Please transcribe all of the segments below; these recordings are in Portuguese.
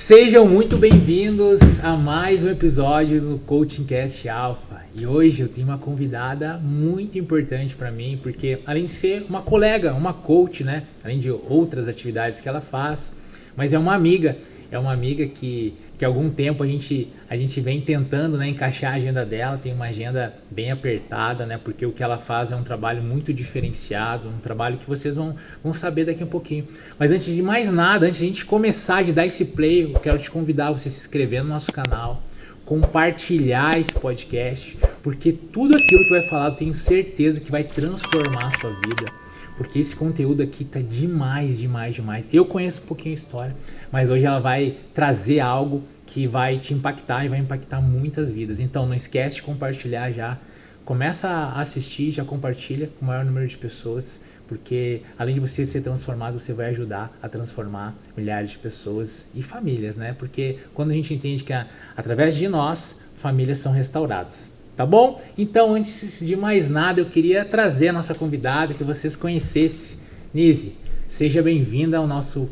Sejam muito bem-vindos a mais um episódio do Coaching Cast Alpha. E hoje eu tenho uma convidada muito importante para mim, porque além de ser uma colega, uma coach, né? Além de outras atividades que ela faz, mas é uma amiga que há algum tempo a gente vem tentando, né, encaixar a agenda dela. Tem uma agenda bem apertada, né, porque o que ela faz é um trabalho muito diferenciado, um trabalho que vocês vão saber daqui a pouquinho. Mas antes de mais nada, antes de a gente começar de dar esse play, eu quero te convidar a você se inscrever no nosso canal, compartilhar esse podcast, porque tudo aquilo que vai falar eu tenho certeza que vai transformar a sua vida. Porque esse conteúdo aqui tá demais. Eu conheço um pouquinho a história, mas hoje ela vai trazer algo que vai te impactar e vai impactar muitas vidas. Então não esquece de compartilhar já. Começa a assistir, já compartilha com o maior número de pessoas, porque além de você ser transformado, você vai ajudar a transformar milhares de pessoas e famílias, né? Porque quando a gente entende que através de nós, famílias são restauradas. Tá bom? Então, antes de mais nada, eu queria trazer a nossa convidada, que vocês conhecessem. Nise, seja bem-vinda ao nosso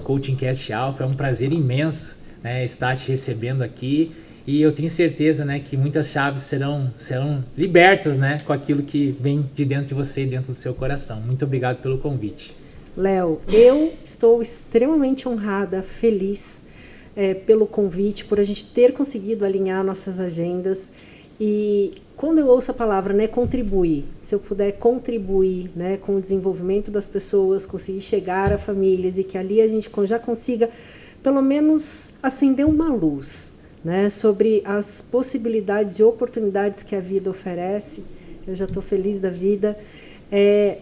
Coaching Cast Alpha. É um prazer imenso, né, estar te recebendo aqui. E eu tenho certeza, né, que muitas chaves serão libertas, né, com aquilo que vem de dentro de você e dentro do seu coração. Muito obrigado pelo convite. Léo, eu estou extremamente honrada, feliz pelo convite, por a gente ter conseguido alinhar nossas agendas. E quando eu ouço a palavra, né, contribuir, se eu puder contribuir, né, com o desenvolvimento das pessoas, conseguir chegar a famílias e que ali a gente já consiga, pelo menos, acender uma luz, né, sobre as possibilidades e oportunidades que a vida oferece, eu já estou feliz da vida. É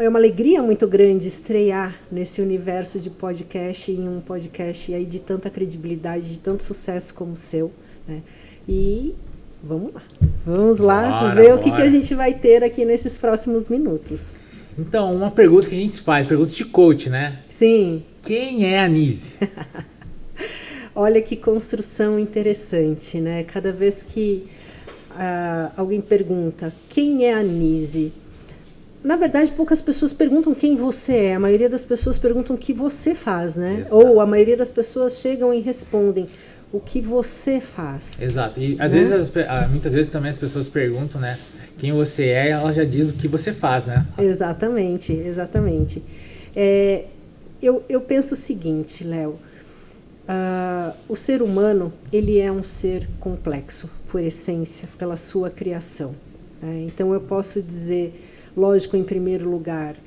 uma alegria muito grande estrear nesse universo de podcast, em um podcast aí de tanta credibilidade, de tanto sucesso como o seu. Né? E vamos lá ver o que a gente vai ter aqui nesses próximos minutos. Então, uma pergunta que a gente faz, perguntas de coach, né? Sim. Quem é a Nise? Olha que construção interessante, né? Cada vez que alguém pergunta quem é a Nise, na verdade, poucas pessoas perguntam quem você é. A maioria das pessoas perguntam o que você faz, né? Exato. Ou a maioria das pessoas chegam e respondem o que você faz. Exato. E às vezes, muitas vezes também as pessoas perguntam, né, quem você é, e ela já diz o que você faz, né? Exatamente. Eu penso o seguinte, Léo. O ser humano, ele é um ser complexo, por essência, pela sua criação. Né? Então eu posso dizer, lógico, em primeiro lugar,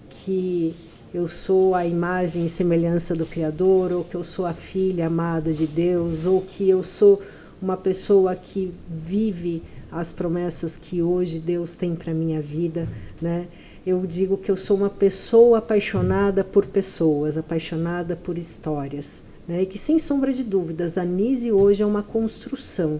que eu sou a imagem e semelhança do Criador, ou que eu sou a filha amada de Deus, ou que eu sou uma pessoa que vive as promessas que hoje Deus tem para a minha vida, né? Eu digo que eu sou uma pessoa apaixonada por pessoas, apaixonada por histórias, né? E que, sem sombra de dúvidas, a Nise hoje é uma construção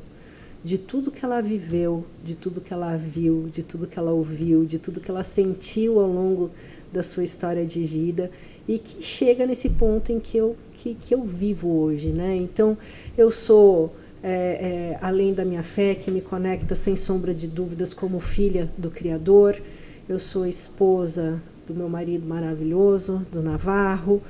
de tudo que ela viveu, de tudo que ela viu, de tudo que ela ouviu, de tudo que ela sentiu ao longo da sua história de vida e que chega nesse ponto em que eu vivo hoje, né? Então, eu sou, além da minha fé, que me conecta sem sombra de dúvidas como filha do Criador, eu sou esposa do meu marido maravilhoso, do Navarro,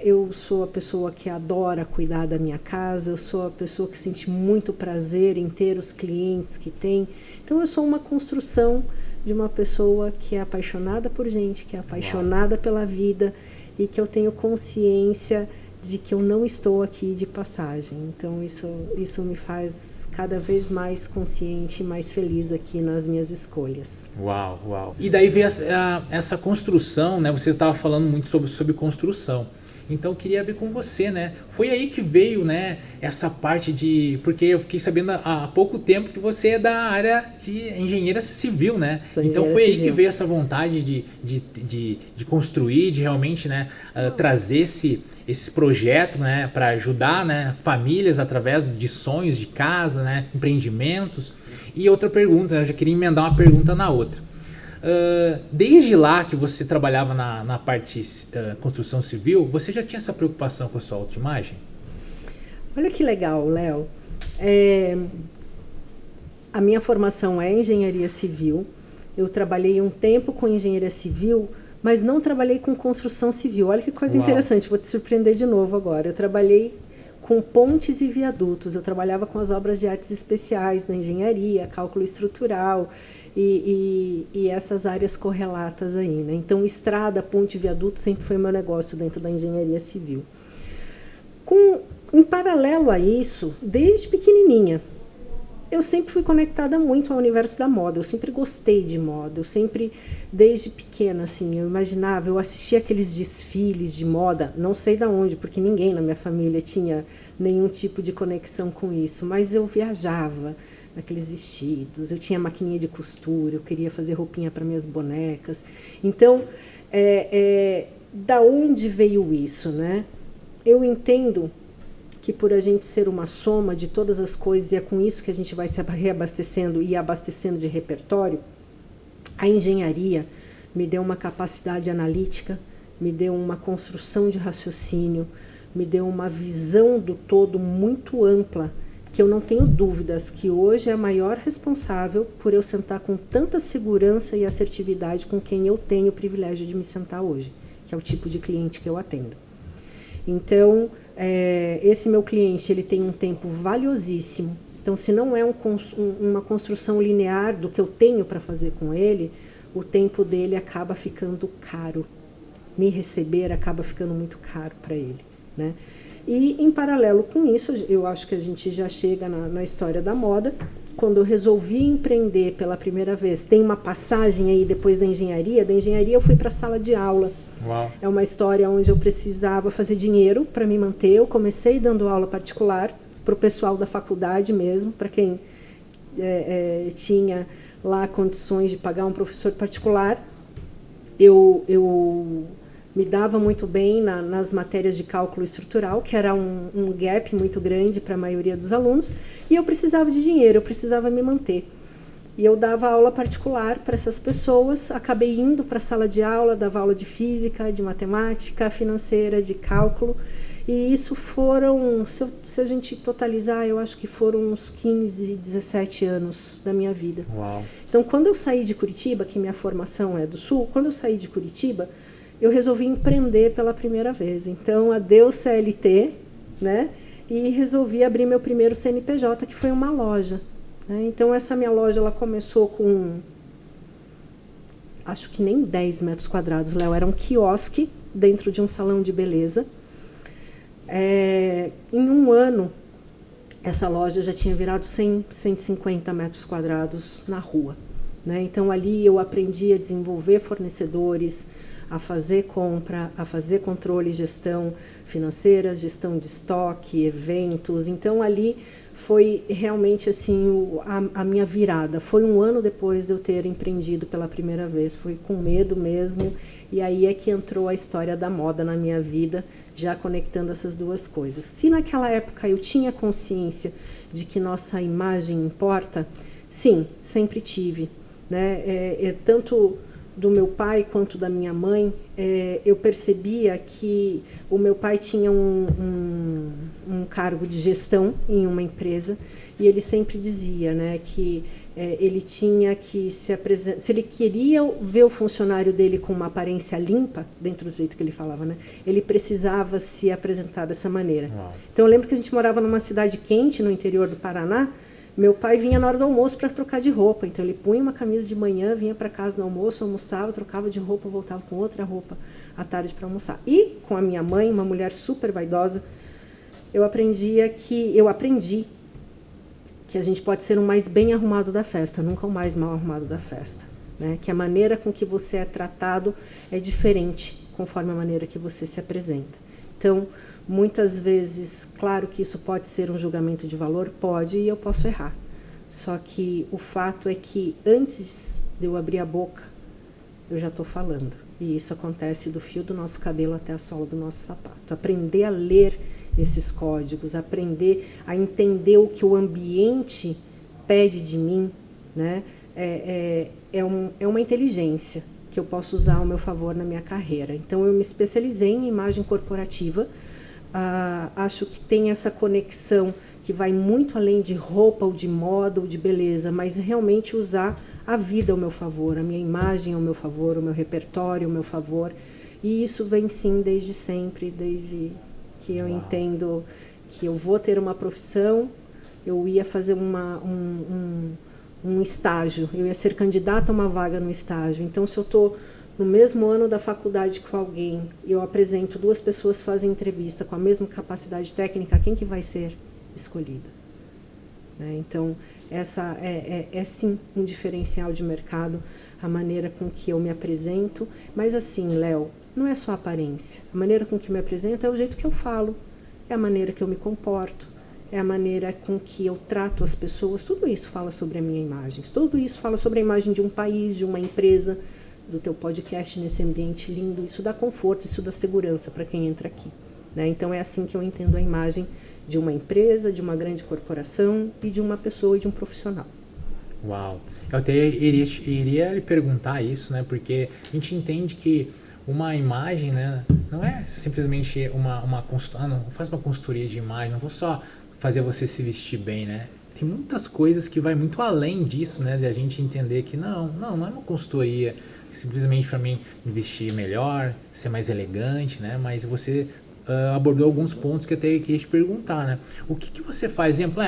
eu sou a pessoa que adora cuidar da minha casa, eu sou a pessoa que sente muito prazer em ter os clientes que tem. Então, eu sou uma construção de uma pessoa que é apaixonada por gente, que é apaixonada pela vida e que eu tenho consciência de que eu não estou aqui de passagem. Então, isso me faz cada vez mais consciente e mais feliz aqui nas minhas escolhas. Uau! E daí veio essa construção, né? Você estava falando muito sobre construção. Então eu queria ver com você, né? Foi aí que veio, né, essa parte de... Porque eu fiquei sabendo há pouco tempo que você é da área de engenheira civil, né? Então foi aí que veio essa vontade de construir, de realmente, né, trazer esse projeto, né, para ajudar, né, famílias através de sonhos de casa, né, empreendimentos. E outra pergunta, eu já queria emendar uma pergunta na outra. Desde lá que você trabalhava na parte construção civil, você já tinha essa preocupação com a sua autoimagem? Olha que legal, Léo. A minha formação é engenharia civil. Eu trabalhei um tempo com engenharia civil mas não trabalhei com construção civil. Olha que coisa Uau. interessante, vou te surpreender de novo agora. Eu trabalhei com pontes e viadutos, eu trabalhava com as obras de artes especiais, na engenharia, cálculo estrutural e essas áreas correlatas aí, né? Então, estrada, ponte e viaduto sempre foi meu negócio dentro da engenharia civil. Em paralelo a isso, desde pequenininha, eu sempre fui conectada muito ao universo da moda, eu sempre gostei de moda, eu sempre, desde pequena, assim, eu imaginava, eu assistia aqueles desfiles de moda, não sei de onde, porque ninguém na minha família tinha nenhum tipo de conexão com isso, mas eu viajava naqueles vestidos, eu tinha maquininha de costura, eu queria fazer roupinha para minhas bonecas. Então, da onde veio isso, né? Eu entendo que por a gente ser uma soma de todas as coisas, e é com isso que a gente vai se reabastecendo e abastecendo de repertório, a engenharia me deu uma capacidade analítica, me deu uma construção de raciocínio, me deu uma visão do todo muito ampla, que eu não tenho dúvidas que hoje é a maior responsável por eu sentar com tanta segurança e assertividade com quem eu tenho o privilégio de me sentar hoje, que é o tipo de cliente que eu atendo. Então, esse meu cliente, ele tem um tempo valiosíssimo. Então, se não é uma construção linear do que eu tenho para fazer com ele, o tempo dele acaba ficando caro. Me receber acaba ficando muito caro para ele, né? E, em paralelo com isso, eu acho que a gente já chega na história da moda. Quando eu resolvi empreender pela primeira vez, tem uma passagem aí depois da engenharia eu fui para a sala de aula. Uau. É uma história onde eu precisava fazer dinheiro para me manter. Eu comecei dando aula particular para o pessoal da faculdade mesmo, para quem tinha lá condições de pagar um professor particular. Eu me dava muito bem nas matérias de cálculo estrutural, que era um gap muito grande para a maioria dos alunos, e eu precisava de dinheiro, eu precisava me manter. E eu dava aula particular para essas pessoas, acabei indo para a sala de aula, dava aula de física, de matemática, financeira, de cálculo, e isso foram, se a gente totalizar, eu acho que foram uns 15, 17 anos da minha vida. Uau. Então, quando eu saí de Curitiba, que minha formação é do Sul, quando eu saí de Curitiba, eu resolvi empreender pela primeira vez. Então, adeus CLT, né? E resolvi abrir meu primeiro CNPJ, que foi uma loja. Né? Então, essa minha loja, ela começou com, acho que nem 10 metros quadrados, Léo. Era um quiosque dentro de um salão de beleza. Em um ano, essa loja já tinha virado 100, 150 metros quadrados na rua. Né? Então, ali eu aprendi a desenvolver fornecedores, a fazer compra, a fazer controle e gestão financeira, gestão de estoque, eventos. Então, ali foi realmente assim a minha virada. Foi um ano depois de eu ter empreendido pela primeira vez. Foi com medo mesmo. E aí é que entrou a história da moda na minha vida, já conectando essas duas coisas. Se naquela época eu tinha consciência de que nossa imagem importa, sim, sempre tive. Né? Tanto do meu pai quanto da minha mãe, eu percebia que o meu pai tinha um cargo de gestão em uma empresa, e ele sempre dizia, né, que ele tinha que se apresentar, se ele queria ver o funcionário dele com uma aparência limpa, dentro do jeito que ele falava, né, ele precisava se apresentar dessa maneira. Uau. Então eu lembro que a gente morava numa cidade quente no interior do Paraná. Meu pai vinha na hora do almoço para trocar de roupa, então ele punha uma camisa de manhã, vinha para casa no almoço, almoçava, trocava de roupa, voltava com outra roupa à tarde para almoçar. E com a minha mãe, uma mulher super vaidosa, eu aprendi que a gente pode ser o mais bem arrumado da festa, nunca o mais mal arrumado da festa. Né? Que a maneira com que você é tratado é diferente conforme a maneira que você se apresenta. Então, muitas vezes, claro que isso pode ser um julgamento de valor, pode, e eu posso errar. Só que o fato é que antes de eu abrir a boca, eu já estou falando. E isso acontece do fio do nosso cabelo até a sola do nosso sapato. Aprender a ler esses códigos, aprender a entender o que o ambiente pede de mim, né? É uma inteligência que eu posso usar ao meu favor na minha carreira. Então, eu me especializei em imagem corporativa. Acho que tem essa conexão que vai muito além de roupa ou de moda ou de beleza, mas realmente usar a vida ao meu favor, a minha imagem ao meu favor, o meu repertório ao meu favor. E isso vem sim desde sempre, desde que eu entendo que eu vou ter uma profissão. Eu ia fazer um estágio, eu ia ser candidata a uma vaga no estágio. Então, se eu estou no mesmo ano da faculdade com alguém, eu apresento, 2 pessoas fazem entrevista com a mesma capacidade técnica, quem que vai ser escolhida? Então, essa é sim um diferencial de mercado, a maneira com que eu me apresento. Mas assim, Léo, não é só a aparência. A maneira com que eu me apresento é o jeito que eu falo, é a maneira que eu me comporto, é a maneira com que eu trato as pessoas. Tudo isso fala sobre a minha imagem. Tudo isso fala sobre a imagem de um país, de uma empresa, do teu podcast nesse ambiente lindo. Isso dá conforto, isso dá segurança para quem entra aqui. Então é assim que eu entendo a imagem de uma empresa, de uma grande corporação e de uma pessoa e de um profissional. Uau! Eu até iria lhe perguntar isso, né? Porque a gente entende que uma imagem, né, não é simplesmente não faz uma consultoria de imagem, não vou só fazer você se vestir bem, né? Tem muitas coisas que vai muito além disso, né? De a gente entender que não é uma consultoria simplesmente para mim me vestir melhor, ser mais elegante, né? Mas você abordou alguns pontos que eu até queria te perguntar, né? O que você faz? Exemplo,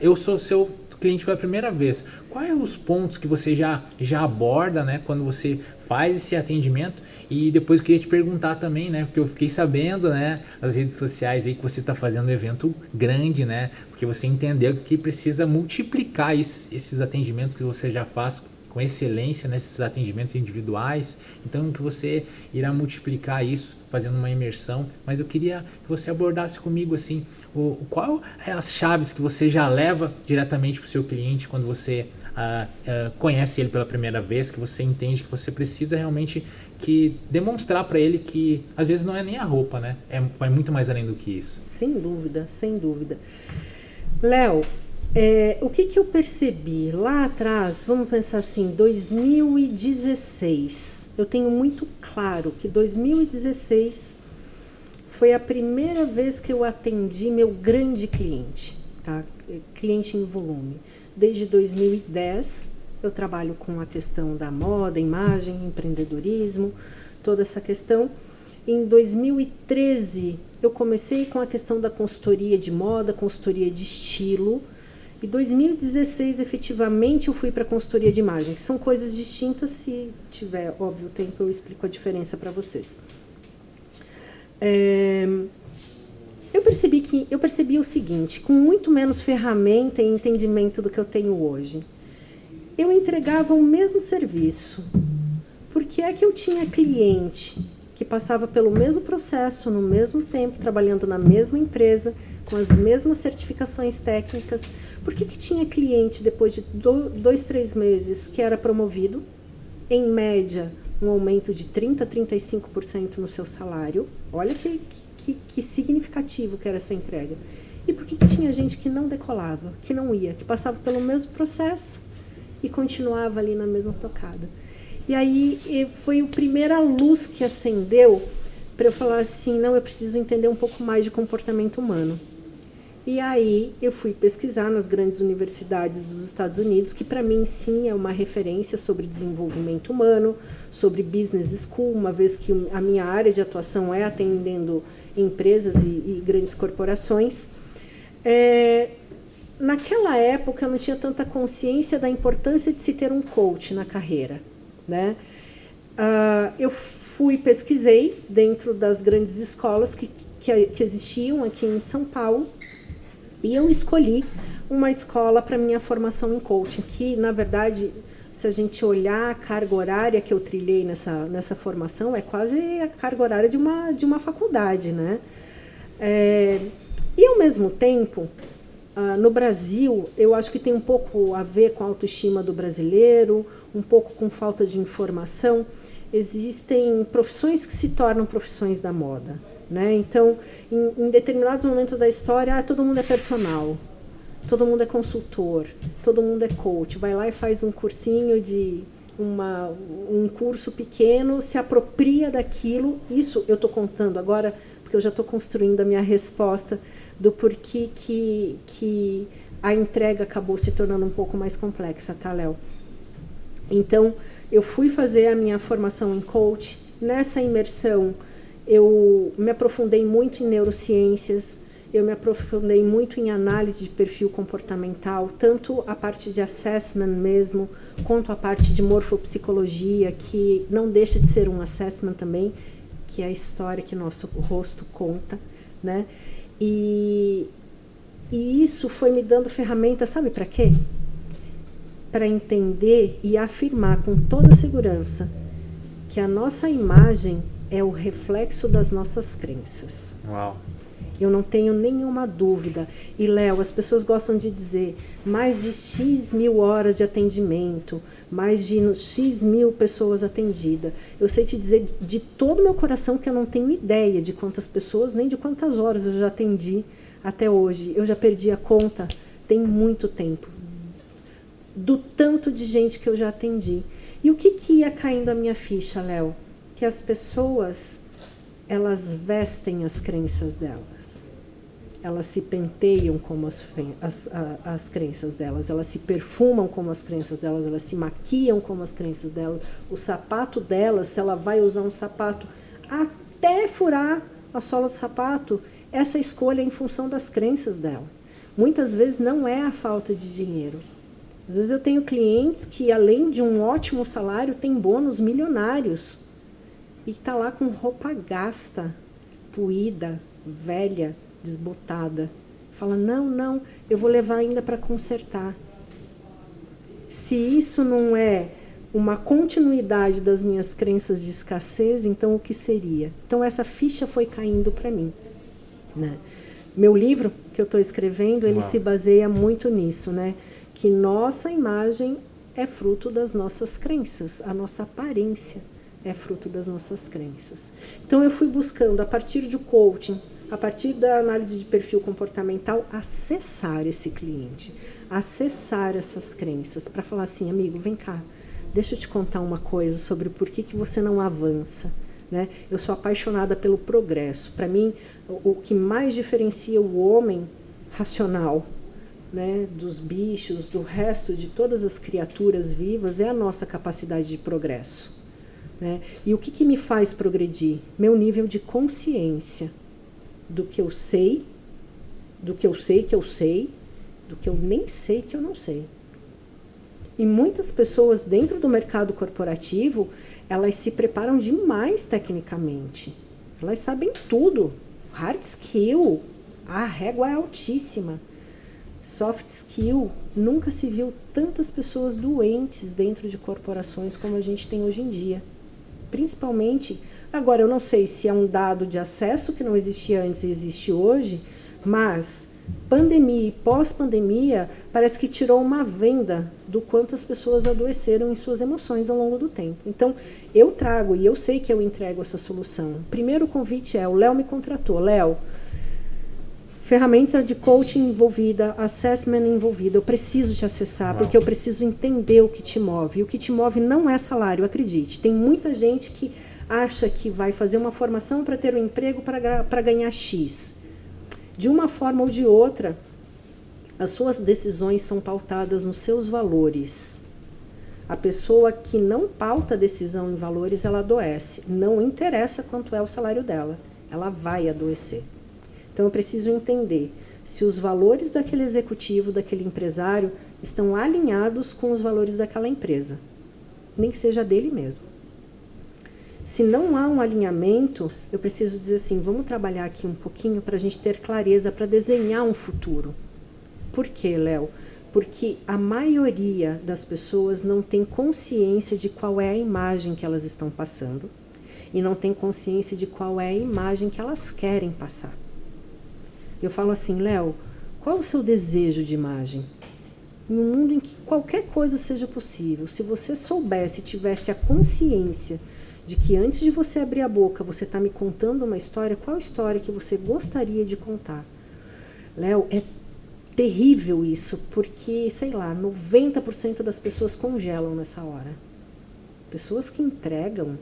eu sou seu cliente pela primeira vez. Quais os pontos que você já aborda, né? Quando você faz esse atendimento? E depois eu queria te perguntar também, né? Porque eu fiquei sabendo, né? Nas redes sociais aí que você está fazendo um evento grande, né? Porque você entendeu que precisa multiplicar esses atendimentos que você já faz com excelência nesses atendimentos individuais. Então que você irá multiplicar isso fazendo uma imersão. Mas eu queria que você abordasse comigo assim, qual é as chaves que você já leva diretamente para o seu cliente quando você conhece ele pela primeira vez, que você entende que você precisa realmente demonstrar para ele que às vezes não é nem a roupa, né? Vai muito mais além do que isso. Sem dúvida, sem dúvida. Léo, o que eu percebi lá atrás, vamos pensar assim, 2016. Eu tenho muito claro que 2016 foi a primeira vez que eu atendi meu grande cliente, tá? Cliente em volume. Desde 2010 eu trabalho com a questão da moda, imagem, empreendedorismo, toda essa questão. Em 2013 eu comecei com a questão da consultoria de moda, consultoria de estilo. Em 2016, efetivamente, eu fui para a consultoria de imagem, que são coisas distintas. Se tiver, óbvio, tempo, eu explico a diferença para vocês. Eu percebi o seguinte, com muito menos ferramenta e entendimento do que eu tenho hoje. Eu entregava o mesmo serviço. Por que é que eu tinha cliente que passava pelo mesmo processo, no mesmo tempo, trabalhando na mesma empresa, com as mesmas certificações técnicas? Por que tinha cliente, depois de 2, 3 meses, que era promovido, em média, um aumento de 30% a 35% no seu salário? Olha que significativo que era essa entrega. E por que tinha gente que não decolava, que não ia, que passava pelo mesmo processo e continuava ali na mesma tocada? E aí foi a primeira luz que acendeu para eu falar assim, não, eu preciso entender um pouco mais de comportamento humano. E aí eu fui pesquisar nas grandes universidades dos Estados Unidos, que para mim sim é uma referência sobre desenvolvimento humano, sobre business school, uma vez que a minha área de atuação é atendendo empresas e grandes corporações. Naquela época eu não tinha tanta consciência da importância de se ter um coach na carreira, né? Eu pesquisei dentro das grandes escolas que existiam aqui em São Paulo, e eu escolhi uma escola para minha formação em coaching, que, na verdade, se a gente olhar a carga horária que eu trilhei nessa formação, é quase a carga horária de uma faculdade, né? E, ao mesmo tempo, no Brasil, eu acho que tem um pouco a ver com a autoestima do brasileiro, um pouco com falta de informação. Existem profissões que se tornam profissões da moda, né? Então, em determinados momentos da história, todo mundo é personal, todo mundo é consultor, todo mundo é coach. Vai lá e faz um cursinho um curso pequeno, se apropria daquilo. Isso eu estou contando agora, porque eu já estou construindo a minha resposta do porquê que a entrega acabou se tornando um pouco mais complexa, tá, Léo? Então, eu fui fazer a minha formação em coach. Nessa imersão, eu me aprofundei muito em neurociências, eu me aprofundei muito em análise de perfil comportamental, tanto a parte de assessment mesmo, quanto a parte de morfopsicologia, que não deixa de ser um assessment também, que é a história que nosso rosto conta, né? E isso foi me dando ferramentas, sabe para quê? Para entender e afirmar com toda segurança que a nossa imagem é o reflexo das nossas crenças. Uau! Eu não tenho nenhuma dúvida. E, Léo, as pessoas gostam de dizer mais de X mil horas de atendimento, mais de X mil pessoas atendidas. Eu sei te dizer de todo o meu coração que eu não tenho ideia de quantas pessoas, nem de quantas horas eu já atendi até hoje. Eu já perdi a conta tem muito tempo. Do tanto de gente que eu já atendi. E o que ia caindo a minha ficha, Léo? Que as pessoas, elas vestem as crenças delas. Elas se penteiam como as crenças delas. Elas se perfumam como as crenças delas. Elas se maquiam como as crenças delas. O sapato delas, se ela vai usar um sapato até furar a sola do sapato, essa escolha é em função das crenças dela. Muitas vezes não é a falta de dinheiro. Às vezes eu tenho clientes que, além de um ótimo salário, tem bônus milionários. E está lá com roupa gasta, poída, velha, desbotada. Fala, não, eu vou levar ainda para consertar. Se isso não é uma continuidade das minhas crenças de escassez, então o que seria? Então essa ficha foi caindo para mim, né? Meu livro que eu estou escrevendo, ele se baseia muito nisso, né? Que nossa imagem é fruto das nossas crenças, a nossa aparência é fruto das nossas crenças. Então eu fui buscando, a partir do coaching, a partir da análise de perfil comportamental, acessar esse cliente, acessar essas crenças, para falar assim, amigo, vem cá, deixa eu te contar uma coisa sobre por que você não avança. Né? Eu sou apaixonada pelo progresso. Para mim, o que mais diferencia o homem racional, né, dos bichos, do resto de todas as criaturas vivas, é a nossa capacidade de progresso. Né? E o que me faz progredir? Meu nível de consciência do que eu sei, do que eu sei que eu sei, do que eu nem sei que eu não sei. E muitas pessoas dentro do mercado corporativo, elas se preparam demais tecnicamente. Elas sabem tudo. Hard skill, a régua é altíssima. Soft skill, nunca se viu tantas pessoas doentes dentro de corporações como a gente tem hoje em dia. Principalmente, agora eu não sei se é um dado de acesso que não existia antes e existe hoje, mas pandemia e pós-pandemia parece que tirou uma venda do quanto as pessoas adoeceram em suas emoções ao longo do tempo. Então, eu trago e eu sei que eu entrego essa solução. Primeiro convite é, o Léo me contratou. Léo, ferramenta de coaching envolvida, assessment envolvida, eu preciso te acessar, porque eu preciso entender o que te move. E o que te move não é salário, acredite. Tem muita gente que acha que vai fazer uma formação para ter um emprego para ganhar X. De uma forma ou de outra, as suas decisões são pautadas nos seus valores. A pessoa que não pauta a decisão em valores, ela adoece. Não interessa quanto é o salário dela, ela vai adoecer. Então eu preciso entender se os valores daquele executivo, daquele empresário, estão alinhados com os valores daquela empresa, nem que seja dele mesmo. Se não há um alinhamento, eu preciso dizer assim, vamos trabalhar aqui um pouquinho para a gente ter clareza, para desenhar um futuro. Por quê, Léo? Porque a maioria das pessoas não tem consciência de qual é a imagem que elas estão passando e não tem consciência de qual é a imagem que elas querem passar. Eu falo assim, Léo, qual é o seu desejo de imagem? Em um mundo em que qualquer coisa seja possível, se você soubesse, tivesse a consciência de que antes de você abrir a boca, você está me contando uma história, qual história que você gostaria de contar? Léo, é terrível isso, porque, sei lá, 90% das pessoas congelam nessa hora. Pessoas que entregam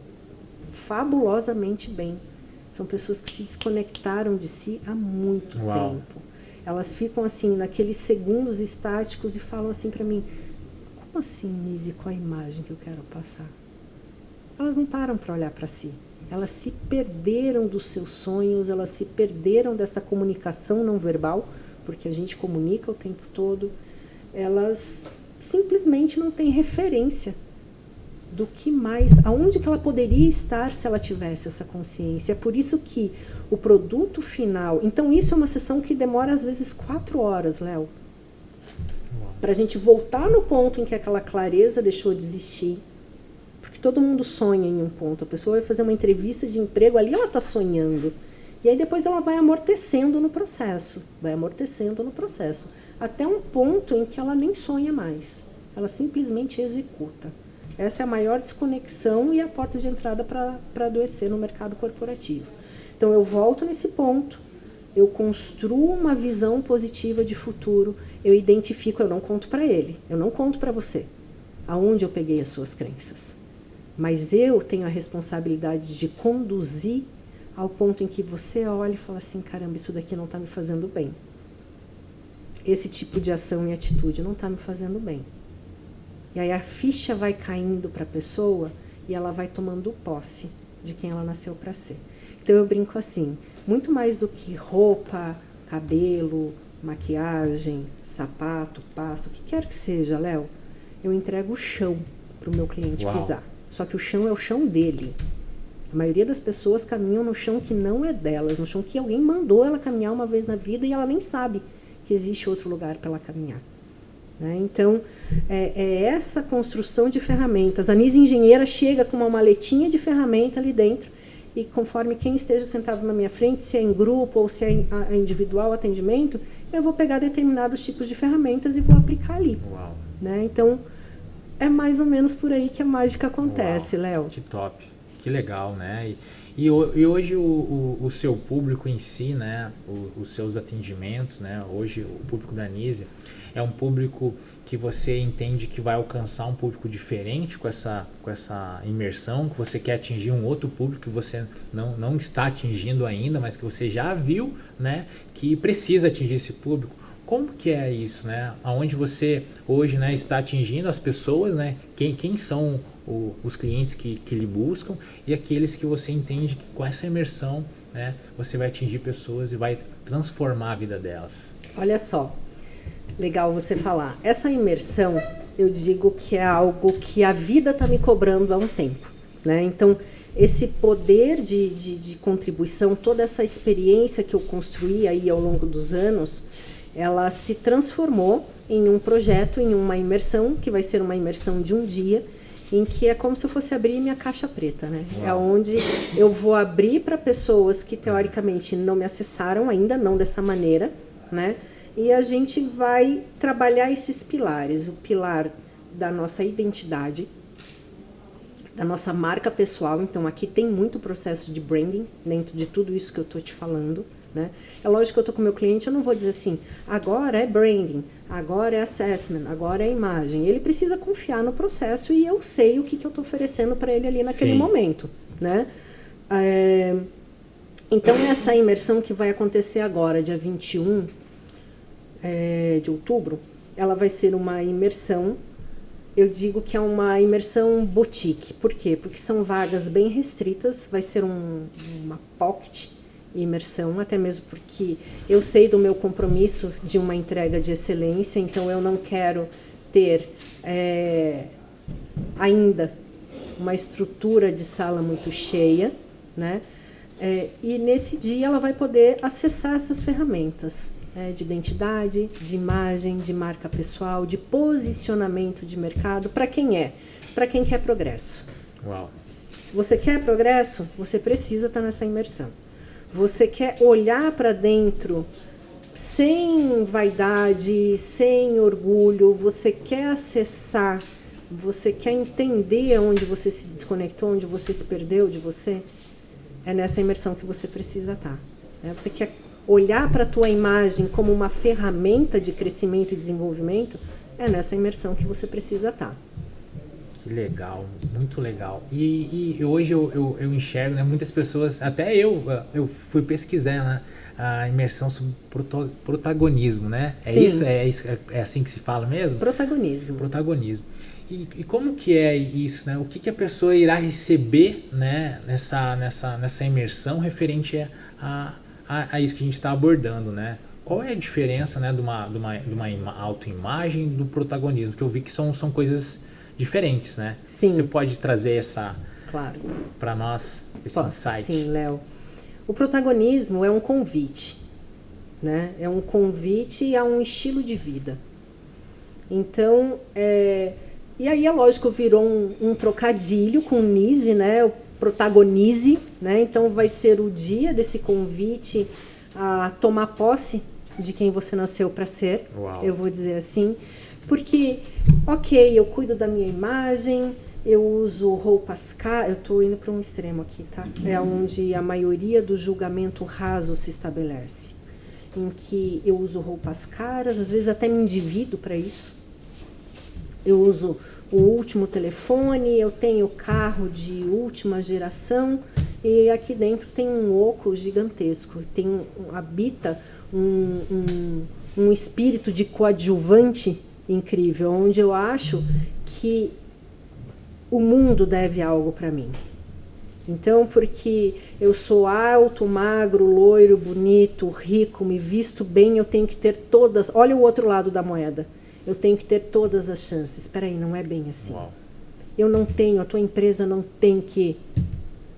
fabulosamente bem. São pessoas que se desconectaram de si há muito tempo. Elas ficam assim, naqueles segundos estáticos e falam assim para mim, como como assim, Nise, qual a imagem que eu quero passar? Elas não param para olhar para si. Elas se perderam dos seus sonhos, elas se perderam dessa comunicação não verbal, porque a gente comunica o tempo todo. Elas simplesmente não têm referência do que mais, aonde que ela poderia estar se ela tivesse essa consciência. É por isso que o produto final... Então, isso é uma sessão que demora, às vezes, 4 horas, Léo. Para a gente voltar no ponto em que aquela clareza deixou de existir. Porque todo mundo sonha em um ponto. A pessoa vai fazer uma entrevista de emprego, ali ela está sonhando. E aí depois ela vai amortecendo no processo. Vai amortecendo no processo. Até um ponto em que ela nem sonha mais. Ela simplesmente executa. Essa é a maior desconexão e a porta de entrada para adoecer no mercado corporativo. Então, eu volto nesse ponto, eu construo uma visão positiva de futuro, eu identifico, eu não conto para ele, eu não conto para você, aonde eu peguei as suas crenças. Mas eu tenho a responsabilidade de conduzir ao ponto em que você olha e fala assim, caramba, isso daqui não está me fazendo bem. Esse tipo de ação e atitude não está me fazendo bem. E aí a ficha vai caindo para a pessoa e ela vai tomando posse de quem ela nasceu para ser. Então eu brinco assim, muito mais do que roupa, cabelo, maquiagem, sapato, pasta, o que quer que seja, Léo, eu entrego o chão para o meu cliente pisar. Só que o chão é o chão dele. A maioria das pessoas caminham no chão que não é delas, no chão que alguém mandou ela caminhar uma vez na vida e ela nem sabe que existe outro lugar para ela caminhar. Né? Então, é essa construção de ferramentas. A Nise engenheira chega com uma maletinha de ferramenta ali dentro e conforme quem esteja sentado na minha frente, se é em grupo ou se é individual atendimento, eu vou pegar determinados tipos de ferramentas e vou aplicar ali. Uau. Né? Então, é mais ou menos por aí que a mágica acontece, Léo. Que top, que legal, né? E hoje o seu público em si, né? Os seus atendimentos, né? Hoje o público da Nise é um público que você entende que vai alcançar um público diferente com essa imersão, que você quer atingir um outro público que você não está atingindo ainda, mas que você já viu, né? Que precisa atingir esse público. Como que é isso, né? Aonde você hoje, né, está atingindo as pessoas, né? Quem são os clientes que lhe buscam e aqueles que você entende que com essa imersão, né, você vai atingir pessoas e vai transformar a vida delas. Olha só, legal você falar. Essa imersão, eu digo que é algo que a vida está me cobrando há um tempo, né? Então, esse poder de contribuição, toda essa experiência que eu construí aí ao longo dos anos, ela se transformou em um projeto, em uma imersão, que vai ser uma imersão de um dia, em que é como se eu fosse abrir minha caixa preta, né? Uau. É onde eu vou abrir para pessoas que teoricamente não me acessaram ainda, não dessa maneira, né? E a gente vai trabalhar esses pilares, o pilar da nossa identidade, da nossa marca pessoal. Então aqui tem muito processo de branding dentro de tudo isso que eu estou te falando, né? É lógico que eu estou com o meu cliente, eu não vou dizer assim, agora é branding, agora é assessment, agora é imagem. Ele precisa confiar no processo e eu sei o que eu estou oferecendo para ele ali naquele momento, né? Então, essa imersão que vai acontecer agora, dia 21 de outubro, ela vai ser uma imersão, eu digo que é uma imersão boutique. Por quê? Porque são vagas bem restritas, vai ser uma pocket imersão, até mesmo porque eu sei do meu compromisso de uma entrega de excelência, então eu não quero ter ainda uma estrutura de sala muito cheia, né? E nesse dia ela vai poder acessar essas ferramentas de identidade, de imagem, de marca pessoal, de posicionamento de mercado. Para quem é? Para quem quer progresso. Uau. Você quer progresso? Você precisa estar nessa imersão. Você quer olhar para dentro sem vaidade, sem orgulho, você quer acessar, você quer entender onde você se desconectou, onde você se perdeu de você? É nessa imersão que você precisa estar. Né? Você quer olhar para a tua imagem como uma ferramenta de crescimento e desenvolvimento? É nessa imersão que você precisa estar. Que legal, muito legal. E hoje eu enxergo, né, muitas pessoas, até eu fui pesquisar, né, a imersão sobre protagonismo, né? Sim. É assim que se fala mesmo? Protagonismo. Protagonismo. E como que é isso, né? O que a pessoa irá receber, né, nessa imersão referente a isso que a gente está abordando, né? Qual é a diferença, né, de uma autoimagem do protagonismo? Que eu vi que são coisas diferentes, né? Sim. Você pode trazer Claro. para nós, esse Posso, insight? sim, Léo. O protagonismo é um convite, né? É um convite a um estilo de vida. Então, e aí é lógico, virou um trocadilho com Nise, né? O protagonize, né? Então vai ser o dia desse convite a tomar posse de quem você nasceu para ser. Uau. Eu vou dizer assim, porque, ok, eu cuido da minha imagem, eu uso roupas caras, eu estou indo para um extremo aqui, tá? É onde a maioria do julgamento raso se estabelece, em que eu uso roupas caras, às vezes até me endivido para isso. Eu uso o último telefone, eu tenho carro de última geração e aqui dentro tem um oco gigantesco, habita um espírito de coadjuvante incrível, onde eu acho que o mundo deve algo para mim. Então, porque eu sou alto, magro, loiro, bonito, rico, me visto bem, eu tenho que ter todas... Olha o outro lado da moeda. Eu tenho que ter todas as chances. Espera aí, não é bem assim. Uau. Eu não tenho, a tua empresa não tem que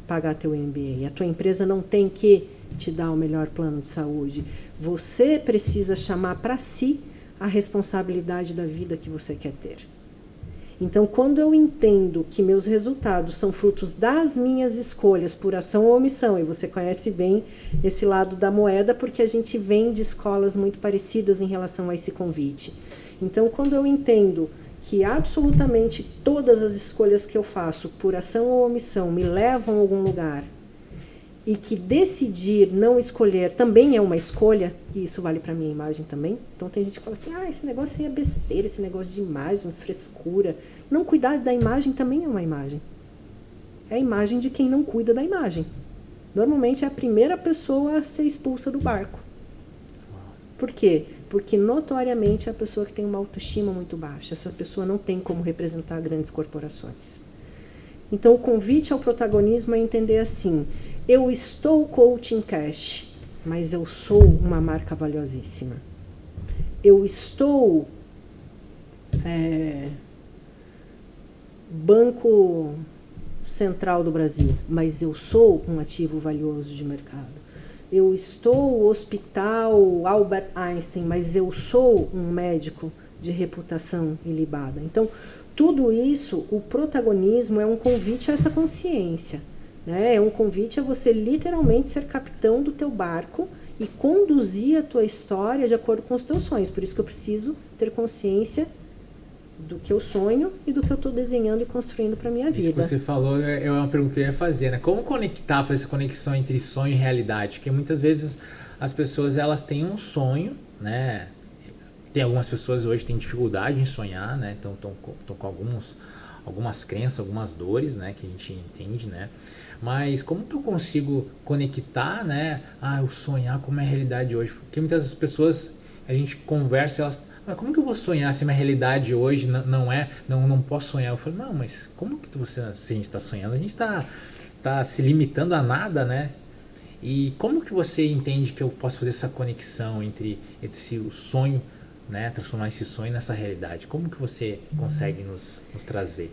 pagar teu MBA. A tua empresa não tem que te dar o melhor plano de saúde. Você precisa chamar para si a responsabilidade da vida que você quer ter. Então, quando eu entendo que meus resultados são frutos das minhas escolhas, por ação ou omissão, e você conhece bem esse lado da moeda, porque a gente vem de escolas muito parecidas em relação a esse convite. Então, quando eu entendo que absolutamente todas as escolhas que eu faço, por ação ou omissão, me levam a algum lugar, e que decidir não escolher também é uma escolha, e isso vale para minha imagem também. Então tem gente que fala assim, esse negócio aí é besteira, esse negócio de imagem, frescura. Não cuidar da imagem também é uma imagem. É a imagem de quem não cuida da imagem. Normalmente é a primeira pessoa a ser expulsa do barco. Por quê? Porque notoriamente é a pessoa que tem uma autoestima muito baixa. Essa pessoa não tem como representar grandes corporações. Então o convite ao protagonismo é entender assim, eu estou coaching cash, mas eu sou uma marca valiosíssima. Eu estou Banco Central do Brasil, mas eu sou um ativo valioso de mercado. Eu estou Hospital Albert Einstein, mas eu sou um médico de reputação ilibada. Então, tudo isso, o protagonismo é um convite a essa consciência. Né? É um convite a você literalmente ser capitão do teu barco e conduzir a tua história de acordo com os teus sonhos. Por isso que eu preciso ter consciência do que eu sonho e do que eu estou desenhando e construindo para a minha vida. Isso que você falou é uma pergunta que eu ia fazer, né? Como conectar, fazer essa conexão entre sonho e realidade? Porque muitas vezes as pessoas elas têm um sonho, né? Tem algumas pessoas hoje que têm dificuldade em sonhar, né? Então estão com algumas crenças, algumas dores, né? Que a gente entende, né? Mas como que eu consigo conectar, né? O sonhar com a minha realidade hoje? Porque muitas pessoas, a gente conversa, elas... Mas como que eu vou sonhar se a minha realidade hoje não posso sonhar? Eu falo, não, mas como que se a gente está sonhando? A gente está se limitando a nada, né? E como que você entende que eu posso fazer essa conexão entre o sonho, né? Transformar esse sonho nessa realidade? Como que você consegue nos trazer?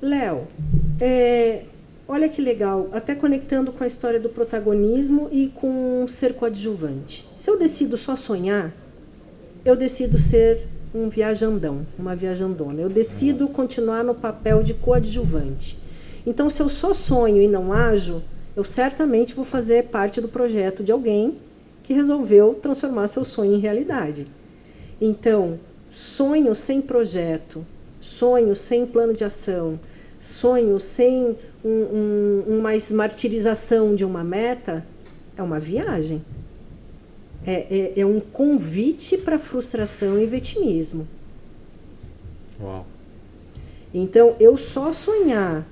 Léo, olha que legal, até conectando com a história do protagonismo e com ser coadjuvante. Se eu decido só sonhar, eu decido ser um viajandão, uma viajandona. Eu decido continuar no papel de coadjuvante. Então, se eu só sonho e não ajo, eu certamente vou fazer parte do projeto de alguém que resolveu transformar seu sonho em realidade. Então, sonho sem projeto, sonho sem plano de ação, sonho sem uma esmartirização de uma meta, é uma viagem. É um convite para frustração e vitimismo. Uau. Então, eu só sonhar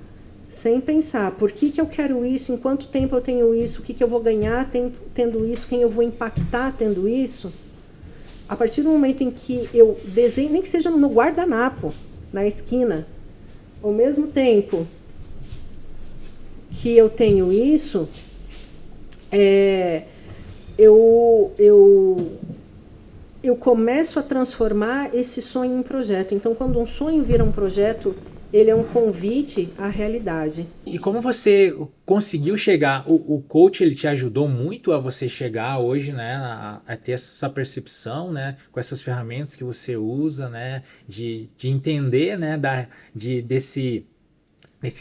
sem pensar por que eu quero isso, em quanto tempo eu tenho isso, o que eu vou ganhar tendo isso, quem eu vou impactar tendo isso, a partir do momento em que eu desenho, nem que seja no guardanapo, na esquina, ao mesmo tempo que eu tenho isso, eu começo a transformar esse sonho em projeto. Então, quando um sonho vira um projeto, ele é um convite à realidade. E como você conseguiu chegar? O coach, ele te ajudou muito a você chegar hoje, né, a ter essa percepção, né, com essas ferramentas que você usa, né, de entender, né, desse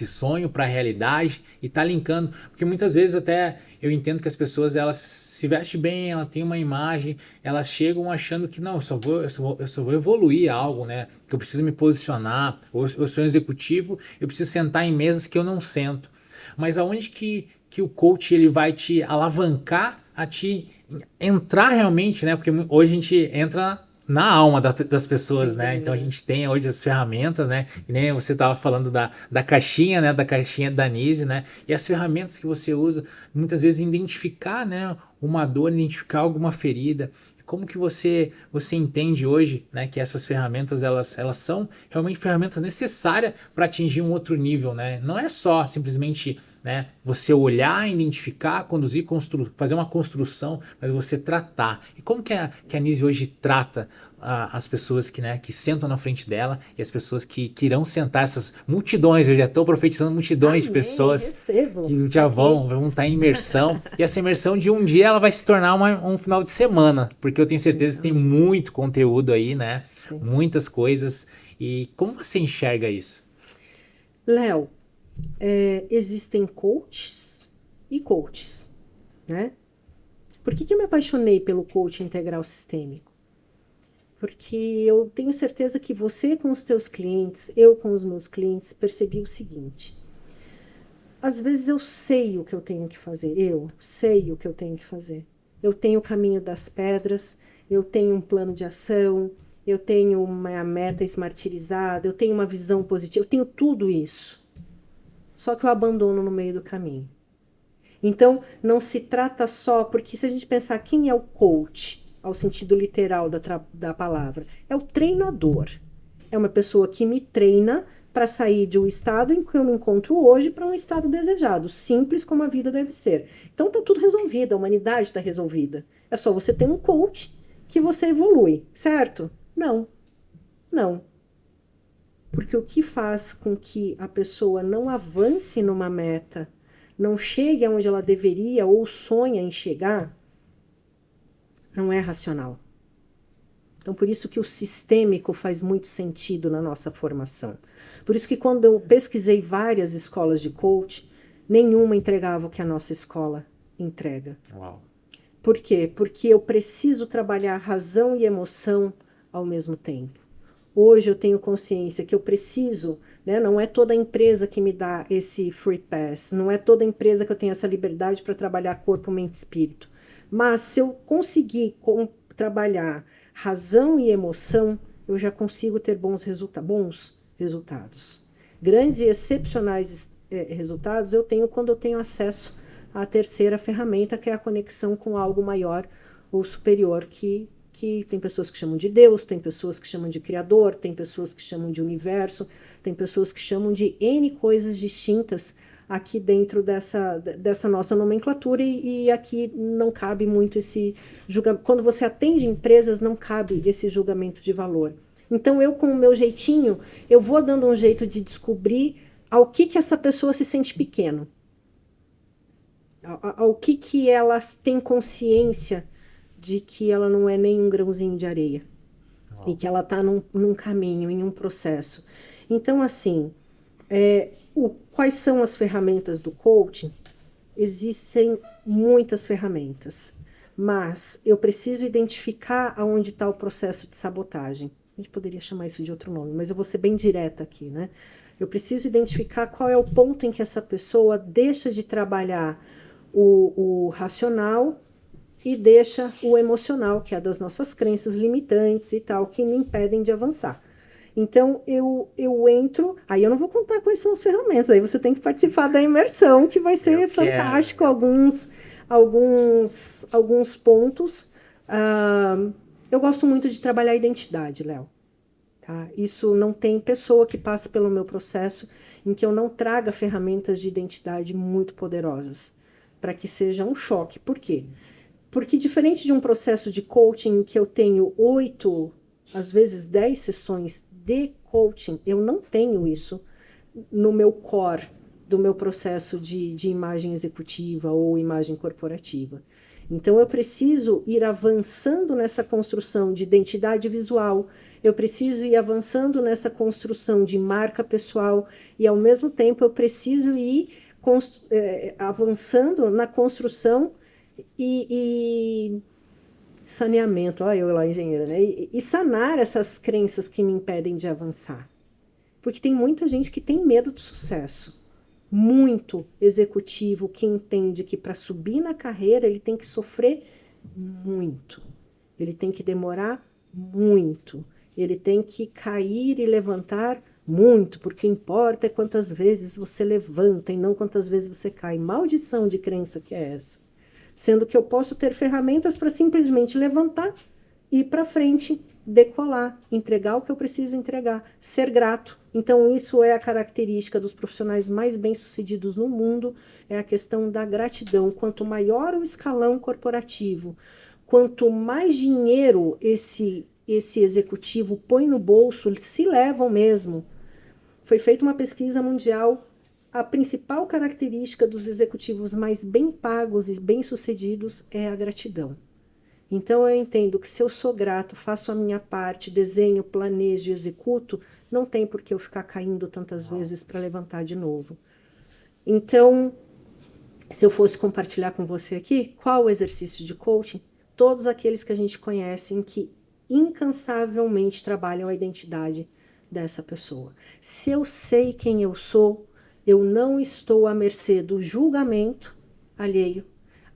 sonho para a realidade e tá linkando, porque muitas vezes até eu entendo que as pessoas, elas se vestem bem, ela tem uma imagem, elas chegam achando que não, eu só vou evoluir algo, né, que eu preciso me posicionar, ou eu sou um executivo, eu preciso sentar em mesas que eu não sento, mas aonde que o coach, ele vai te alavancar a te entrar realmente, né, porque hoje a gente entra na alma das pessoas, né? Então a gente tem hoje as ferramentas, né? E nem você estava falando da caixinha, né? Da caixinha da Nise, né? E as ferramentas que você usa, muitas vezes identificar, né? Uma dor, identificar alguma ferida. Como que você entende hoje, né? Que essas ferramentas, elas são realmente ferramentas necessárias para atingir um outro nível, né? Não é só simplesmente, né, você olhar, identificar, conduzir, fazer uma construção, mas você tratar. E como que a Nise hoje trata as pessoas que, né, que sentam na frente dela e as pessoas que irão sentar, essas multidões, eu já estou profetizando multidões de pessoas que já vão estar em imersão. E essa imersão de um dia ela vai se tornar um final de semana, porque eu tenho certeza que tem muito conteúdo aí, né? Sim. Muitas coisas. E como você enxerga isso? Léo, existem coaches e coaches, né? Por que eu me apaixonei pelo coaching integral sistêmico? Porque eu tenho certeza que você com os teus clientes, eu com os meus clientes, percebi o seguinte: às vezes eu sei o que eu tenho que fazer, eu tenho o caminho das pedras, eu tenho um plano de ação, eu tenho uma meta esmartirizada, eu tenho uma visão positiva, eu tenho tudo isso. Só que eu abandono no meio do caminho. Então, não se trata só, porque se a gente pensar quem é o coach, ao sentido literal da palavra, é o treinador. É uma pessoa que me treina para sair de um estado em que eu me encontro hoje para um estado desejado, simples como a vida deve ser. Então, está tudo resolvido, a humanidade está resolvida. É só você ter um coach que você evolui, certo? Não, não. Porque o que faz com que a pessoa não avance numa meta, não chegue aonde ela deveria ou sonha em chegar, não é racional. Então, por isso que o sistêmico faz muito sentido na nossa formação. Por isso que quando eu pesquisei várias escolas de coach, nenhuma entregava o que a nossa escola entrega. Uau. Por quê? Porque eu preciso trabalhar razão e emoção ao mesmo tempo. Hoje eu tenho consciência que eu preciso, né? Não é toda empresa que me dá esse free pass, não é toda empresa que eu tenho essa liberdade para trabalhar corpo, mente e espírito. Mas se eu conseguir trabalhar razão e emoção, eu já consigo ter bons resultados. Grandes e excepcionais resultados eu tenho quando eu tenho acesso à terceira ferramenta, que é a conexão com algo maior ou superior, que tem pessoas que chamam de Deus, tem pessoas que chamam de Criador, tem pessoas que chamam de universo, tem pessoas que chamam de N coisas distintas aqui dentro dessa nossa nomenclatura, e aqui não cabe muito esse julgamento. Quando você atende empresas, não cabe esse julgamento de valor. Então, eu, com o meu jeitinho, eu vou dando um jeito de descobrir ao que essa pessoa se sente pequeno, ao que elas têm consciência de que ela não é nem um grãozinho de areia. Oh. E que ela está num caminho, em um processo. Então, assim, quais são as ferramentas do coaching? Existem muitas ferramentas, mas eu preciso identificar aonde está o processo de sabotagem. A gente poderia chamar isso de outro nome, mas eu vou ser bem direta aqui, né? Eu preciso identificar qual é o ponto em que essa pessoa deixa de trabalhar o racional e deixa o emocional, que é das nossas crenças limitantes e tal, que me impedem de avançar. Então, eu entro, aí eu não vou contar quais são as ferramentas, aí você tem que participar da imersão, que vai ser fantástico, alguns pontos. Eu gosto muito de trabalhar a identidade, Léo. Tá? Isso não tem pessoa que passe pelo meu processo em que eu não traga ferramentas de identidade muito poderosas, para que seja um choque. Por quê? Porque diferente de um processo de coaching em que eu tenho 8, às vezes 10 sessões de coaching, eu não tenho isso no meu core do meu processo de imagem executiva ou imagem corporativa. Então, eu preciso ir avançando nessa construção de identidade visual, eu preciso ir avançando nessa construção de marca pessoal e, ao mesmo tempo, eu preciso ir avançando na construção e saneamento, olha eu lá, engenheira, né? E sanar essas crenças que me impedem de avançar. Porque tem muita gente que tem medo do sucesso. Muito executivo que entende que para subir na carreira ele tem que sofrer muito. Ele tem que demorar muito. Ele tem que cair e levantar muito, porque importa é quantas vezes você levanta e não quantas vezes você cai. Maldição de crença que é essa. Sendo que eu posso ter ferramentas para simplesmente levantar, ir para frente, decolar, entregar o que eu preciso entregar, ser grato. Então, isso é a característica dos profissionais mais bem-sucedidos no mundo, é a questão da gratidão. Quanto maior o escalão corporativo, quanto mais dinheiro esse executivo põe no bolso, eles se levam mesmo. Foi feita uma pesquisa mundial, a principal característica dos executivos mais bem pagos e bem-sucedidos é a gratidão. Então, eu entendo que se eu sou grato, faço a minha parte, desenho, planejo e executo, não tem por que eu ficar caindo tantas vezes para levantar de novo. Então, se eu fosse compartilhar com você aqui, qual o exercício de coaching? Todos aqueles que a gente conhece em que incansavelmente trabalham a identidade dessa pessoa. Se eu sei quem eu sou, eu não estou à mercê do julgamento alheio,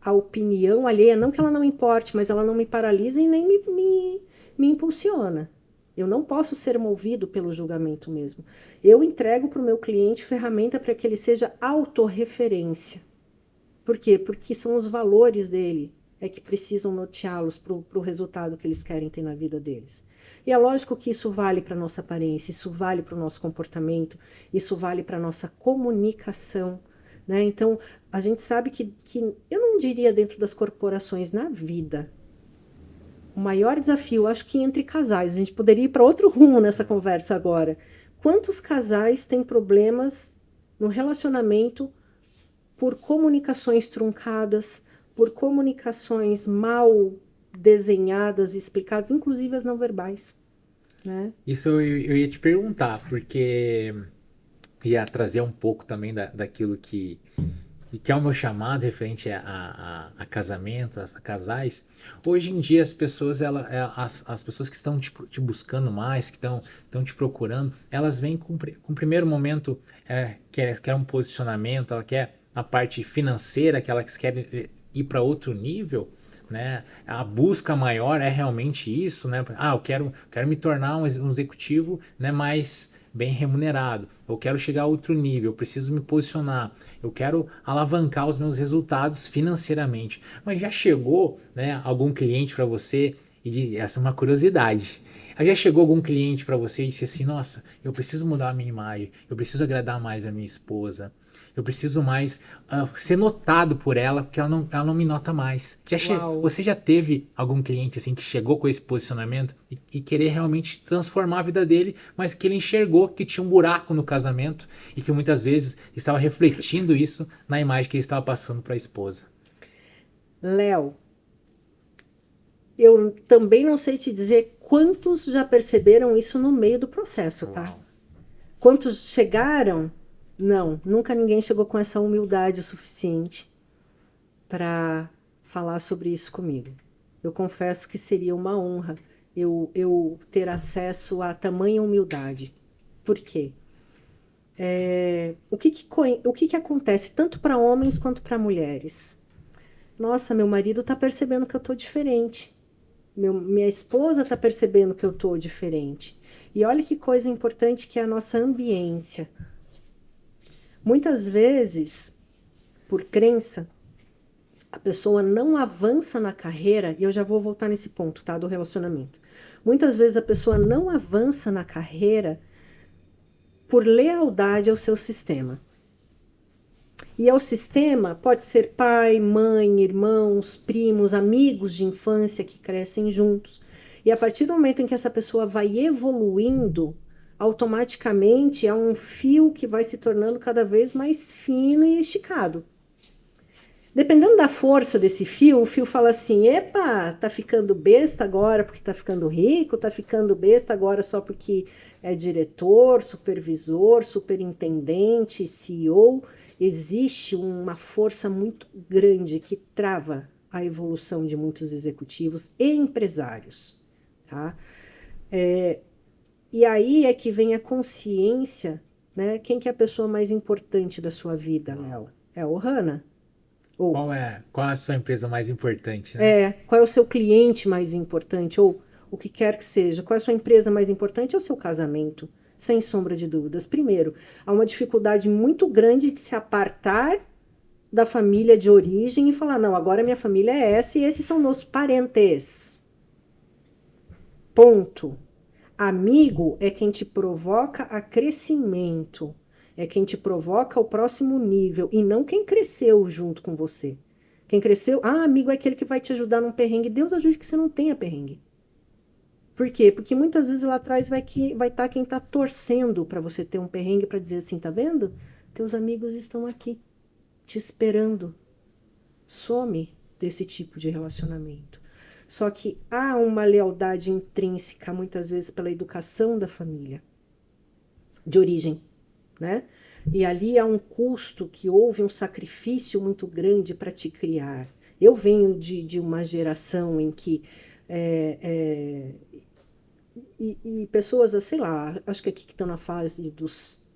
a opinião alheia, não que ela não importe, mas ela não me paralisa e nem me impulsiona. Eu não posso ser movido pelo julgamento mesmo. Eu entrego para o meu cliente ferramenta para que ele seja autorreferência. Por quê? Porque são os valores dele que precisam norteá-los para o resultado que eles querem ter na vida deles. E é lógico que isso vale para a nossa aparência, isso vale para o nosso comportamento, isso vale para a nossa comunicação. Né? Então, a gente sabe que eu não diria dentro das corporações, na vida, o maior desafio, acho que entre casais, a gente poderia ir para outro rumo nessa conversa agora. Quantos casais têm problemas no relacionamento por comunicações truncadas, por comunicações mal desenhadas e explicadas, inclusive as não verbais? Né? Isso eu ia te perguntar, porque ia trazer um pouco também daquilo que é o meu chamado referente a casamento, a casais. Hoje em dia as pessoas, as pessoas que estão te buscando mais, que estão te procurando, elas vêm com o primeiro momento, quer um posicionamento, ela quer a parte financeira, que elas querem ir para outro nível. Né? A busca maior é realmente isso, né? Eu quero me tornar um executivo, né, mais bem remunerado, eu quero chegar a outro nível, eu preciso me posicionar, eu quero alavancar os meus resultados financeiramente. Mas já chegou, né, algum cliente para você essa é uma curiosidade. Já chegou algum cliente para você e disse assim: nossa, eu preciso mudar a minha imagem, eu preciso agradar mais a minha esposa, eu preciso mais ser notado por ela, porque ela não me nota mais. Você já teve algum cliente assim que chegou com esse posicionamento e querer realmente transformar a vida dele, mas que ele enxergou que tinha um buraco no casamento e que muitas vezes estava refletindo isso na imagem que ele estava passando para a esposa? Léo, eu também não sei te dizer quantos já perceberam isso no meio do processo, tá? Uau. Quantos chegaram? Não, nunca ninguém chegou com essa humildade o suficiente para falar sobre isso comigo. Eu confesso que seria uma honra eu ter acesso a tamanha humildade. Por quê? O que acontece tanto para homens quanto para mulheres? Nossa, meu marido está percebendo que eu estou diferente. Minha esposa está percebendo que eu estou diferente. E olha que coisa importante que é a nossa ambiência. Muitas vezes, por crença, a pessoa não avança na carreira, e eu já vou voltar nesse ponto, tá, do relacionamento. Muitas vezes a pessoa não avança na carreira por lealdade ao seu sistema. E ao sistema pode ser pai, mãe, irmãos, primos, amigos de infância que crescem juntos. E a partir do momento em que essa pessoa vai evoluindo, automaticamente há um fio que vai se tornando cada vez mais fino e esticado. Dependendo da força desse fio, o fio fala assim: epa, tá ficando besta agora porque tá ficando rico, tá ficando besta agora só porque é diretor, supervisor, superintendente, CEO. Existe uma força muito grande que trava a evolução de muitos executivos e empresários, tá? E aí é que vem a consciência, né? Quem que é a pessoa mais importante da sua vida, Léo? É a Ohana. Ou Qual é a sua empresa mais importante, né? qual é o seu cliente mais importante, ou o que quer que seja, qual é a sua empresa mais importante, é o seu casamento, sem sombra de dúvidas. Primeiro, há uma dificuldade muito grande de se apartar da família de origem e falar, não, agora minha família é essa e esses são meus parentes. Ponto. Amigo é quem te provoca a crescimento, é quem te provoca ao próximo nível, e não quem cresceu junto com você. Quem cresceu, amigo é aquele que vai te ajudar num perrengue. Deus ajude que você não tenha perrengue. Por quê? Porque muitas vezes lá atrás vai estar quem está torcendo para você ter um perrengue para dizer assim, tá vendo? Teus amigos estão aqui, te esperando. Some desse tipo de relacionamento. Só que há uma lealdade intrínseca, muitas vezes, pela educação da família, de origem, né? E ali há um custo que houve um sacrifício muito grande para te criar. Eu venho de uma geração em que e pessoas, sei lá, acho que aqui que estão na fase dos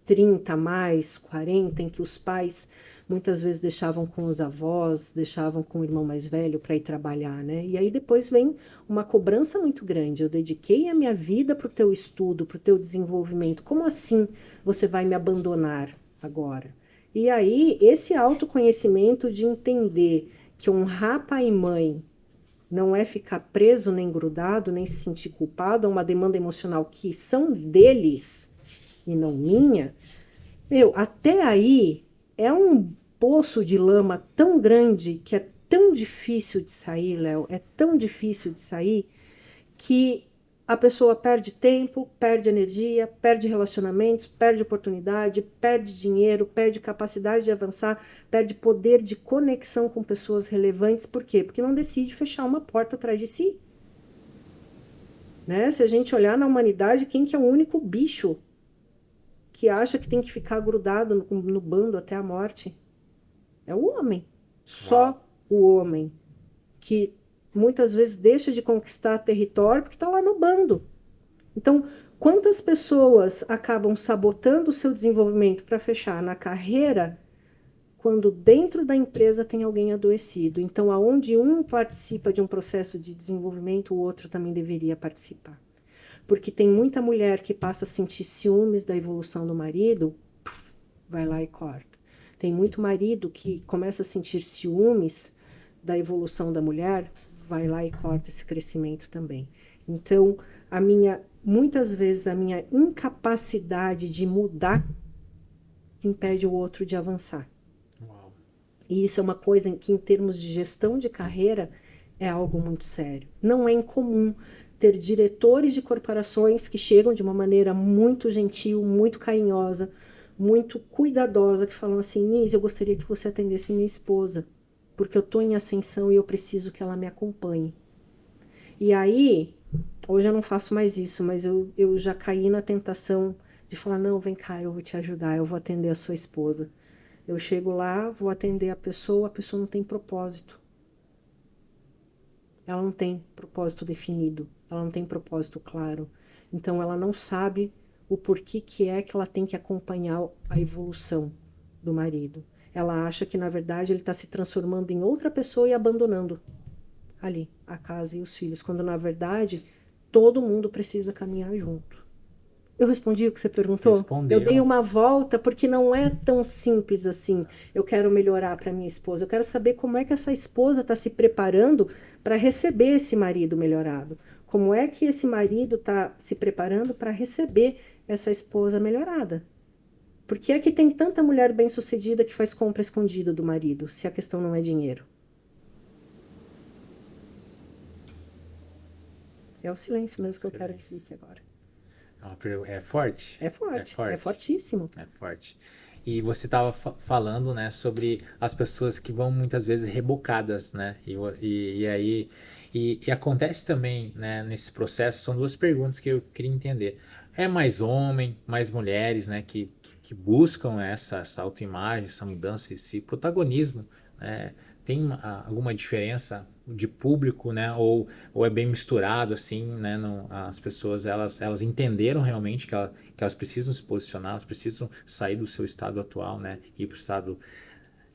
30 mais, 40, em que os pais muitas vezes deixavam com os avós, deixavam com o irmão mais velho para ir trabalhar, né? E aí depois vem uma cobrança muito grande. Eu dediquei a minha vida para o teu estudo, para o teu desenvolvimento. Como assim você vai me abandonar agora? E aí esse autoconhecimento de entender que honrar pai e mãe não é ficar preso nem grudado, nem se sentir culpado a uma demanda emocional que são deles e não minha, até aí é um poço de lama tão grande que é tão difícil de sair, Léo, é tão difícil de sair que a pessoa perde tempo, perde energia, perde relacionamentos, perde oportunidade, perde dinheiro, perde capacidade de avançar, perde poder de conexão com pessoas relevantes. Por quê? Porque não decide fechar uma porta atrás de si. Né? Se a gente olhar na humanidade, quem que é o único bicho que acha que tem que ficar grudado no bando até a morte? É o homem. Só o homem. Que muitas vezes deixa de conquistar território porque está lá no bando. Então, quantas pessoas acabam sabotando o seu desenvolvimento para fechar na carreira quando dentro da empresa tem alguém adoecido? Então, aonde um participa de um processo de desenvolvimento, o outro também deveria participar. Porque tem muita mulher que passa a sentir ciúmes da evolução do marido, vai lá e corta. Tem muito marido que começa a sentir ciúmes da evolução da mulher, vai lá e corta esse crescimento também. Então, muitas vezes a minha incapacidade de mudar impede o outro de avançar. Uau. E isso é uma coisa que, em termos de gestão de carreira, é algo muito sério. Não é incomum ter diretores de corporações que chegam de uma maneira muito gentil, muito carinhosa, muito cuidadosa, que falam assim: Nis, eu gostaria que você atendesse minha esposa, porque eu estou em ascensão e eu preciso que ela me acompanhe. E aí, hoje eu não faço mais isso, mas eu já caí na tentação de falar: não, vem cá, eu vou te ajudar, eu vou atender a sua esposa. Eu chego lá, vou atender a pessoa não tem propósito. Ela não tem propósito definido, ela não tem propósito claro. Então ela não sabe o porquê que é que ela tem que acompanhar a evolução do marido. Ela acha que, na verdade, ele está se transformando em outra pessoa e abandonando ali a casa e os filhos, quando, na verdade, todo mundo precisa caminhar junto. Eu respondi o que você perguntou? Respondeu. Eu dei uma volta porque não é tão simples assim. Eu quero melhorar para minha esposa. Eu quero saber como é que essa esposa está se preparando para receber esse marido melhorado. Como é que esse marido está se preparando para receber essa esposa melhorada? Por que é que tem tanta mulher bem-sucedida que faz compra escondida do marido, se a questão não é dinheiro? É o silêncio mesmo que eu quero que fique agora. É forte? É forte, é fortíssimo. É forte. E você estava falando, né, sobre as pessoas que vão muitas vezes rebocadas, né? E aí e acontece também, né, nesse processo, são duas perguntas que eu queria entender. É mais homem, mais mulheres, né, que buscam essa autoimagem, essa mudança, esse protagonismo, né? Tem alguma diferença de público, né? Ou é bem misturado, assim, né? Não, as pessoas, elas entenderam realmente que elas precisam se posicionar, elas precisam sair do seu estado atual, né? Ir para o estado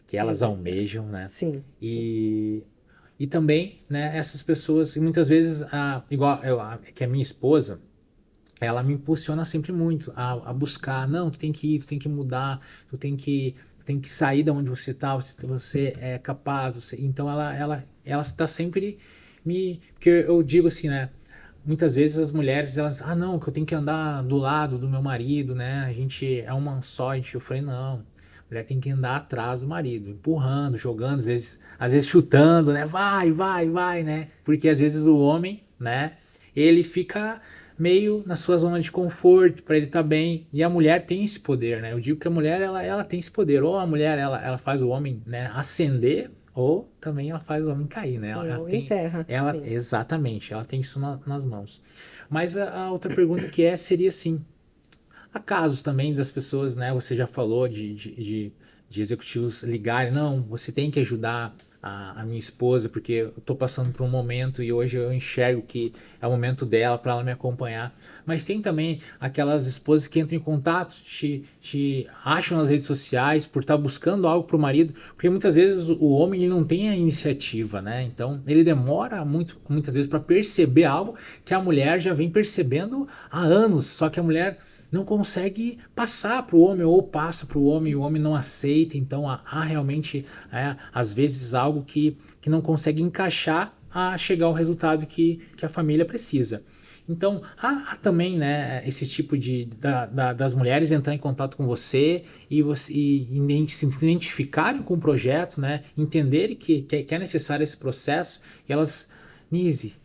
que elas almejam, né? Sim, sim. E também, né? Essas pessoas, muitas vezes, que a minha esposa, ela me impulsiona sempre muito a buscar, não, tu tem que ir, tu tem que mudar, tu tem que sair da onde você está, você é capaz, então ela está sempre porque eu digo assim, né, muitas vezes as mulheres, elas, não, que eu tenho que andar do lado do meu marido, né, a gente é uma só, eu falei, não, a mulher tem que andar atrás do marido, empurrando, jogando, às vezes chutando, né, vai, né, porque às vezes o homem, né, ele fica meio na sua zona de conforto, para ele estar bem. E a mulher tem esse poder, né? Eu digo que a mulher, ela tem esse poder. Ou a mulher, ela faz o homem, né, ascender, ou também ela faz o homem cair, né? Ela Ou em tem, terra, sim. exatamente, ela tem isso nas mãos. Mas a outra pergunta seria assim, há casos também das pessoas, né? Você já falou de executivos ligarem, não, você tem que ajudar a minha esposa, porque eu estou passando por um momento e hoje eu enxergo que é o momento dela para ela me acompanhar. Mas tem também aquelas esposas que entram em contato, te acham nas redes sociais por estar buscando algo para o marido, porque muitas vezes o homem ele não tem a iniciativa, né? Então ele demora muitas vezes para perceber algo que a mulher já vem percebendo há anos, só que a mulher não consegue passar para o homem ou passa para o homem e o homem não aceita. Então há realmente, às vezes, algo que não consegue encaixar a chegar ao resultado que a família precisa. Então há também, né, esse tipo das mulheres entrar em contato com você e se identificarem com o projeto, né, entenderem que é necessário esse processo e elas, Nise,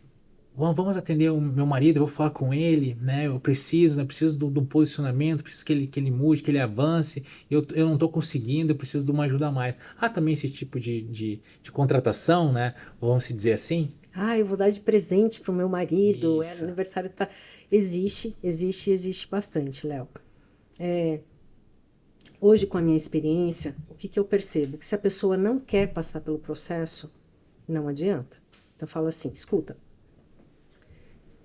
vamos atender o meu marido, eu vou falar com ele, né? Eu preciso, né? Preciso do posicionamento, preciso que ele mude, que ele avance. Eu não estou conseguindo, eu preciso de uma ajuda a mais. Há também esse tipo de contratação, né? Vamos se dizer assim? Eu vou dar de presente pro meu marido, Isso. aniversário tá. Existe bastante, Léo. Hoje, com a minha experiência, o que eu percebo? Que se a pessoa não quer passar pelo processo, não adianta. Então, eu falo assim: escuta,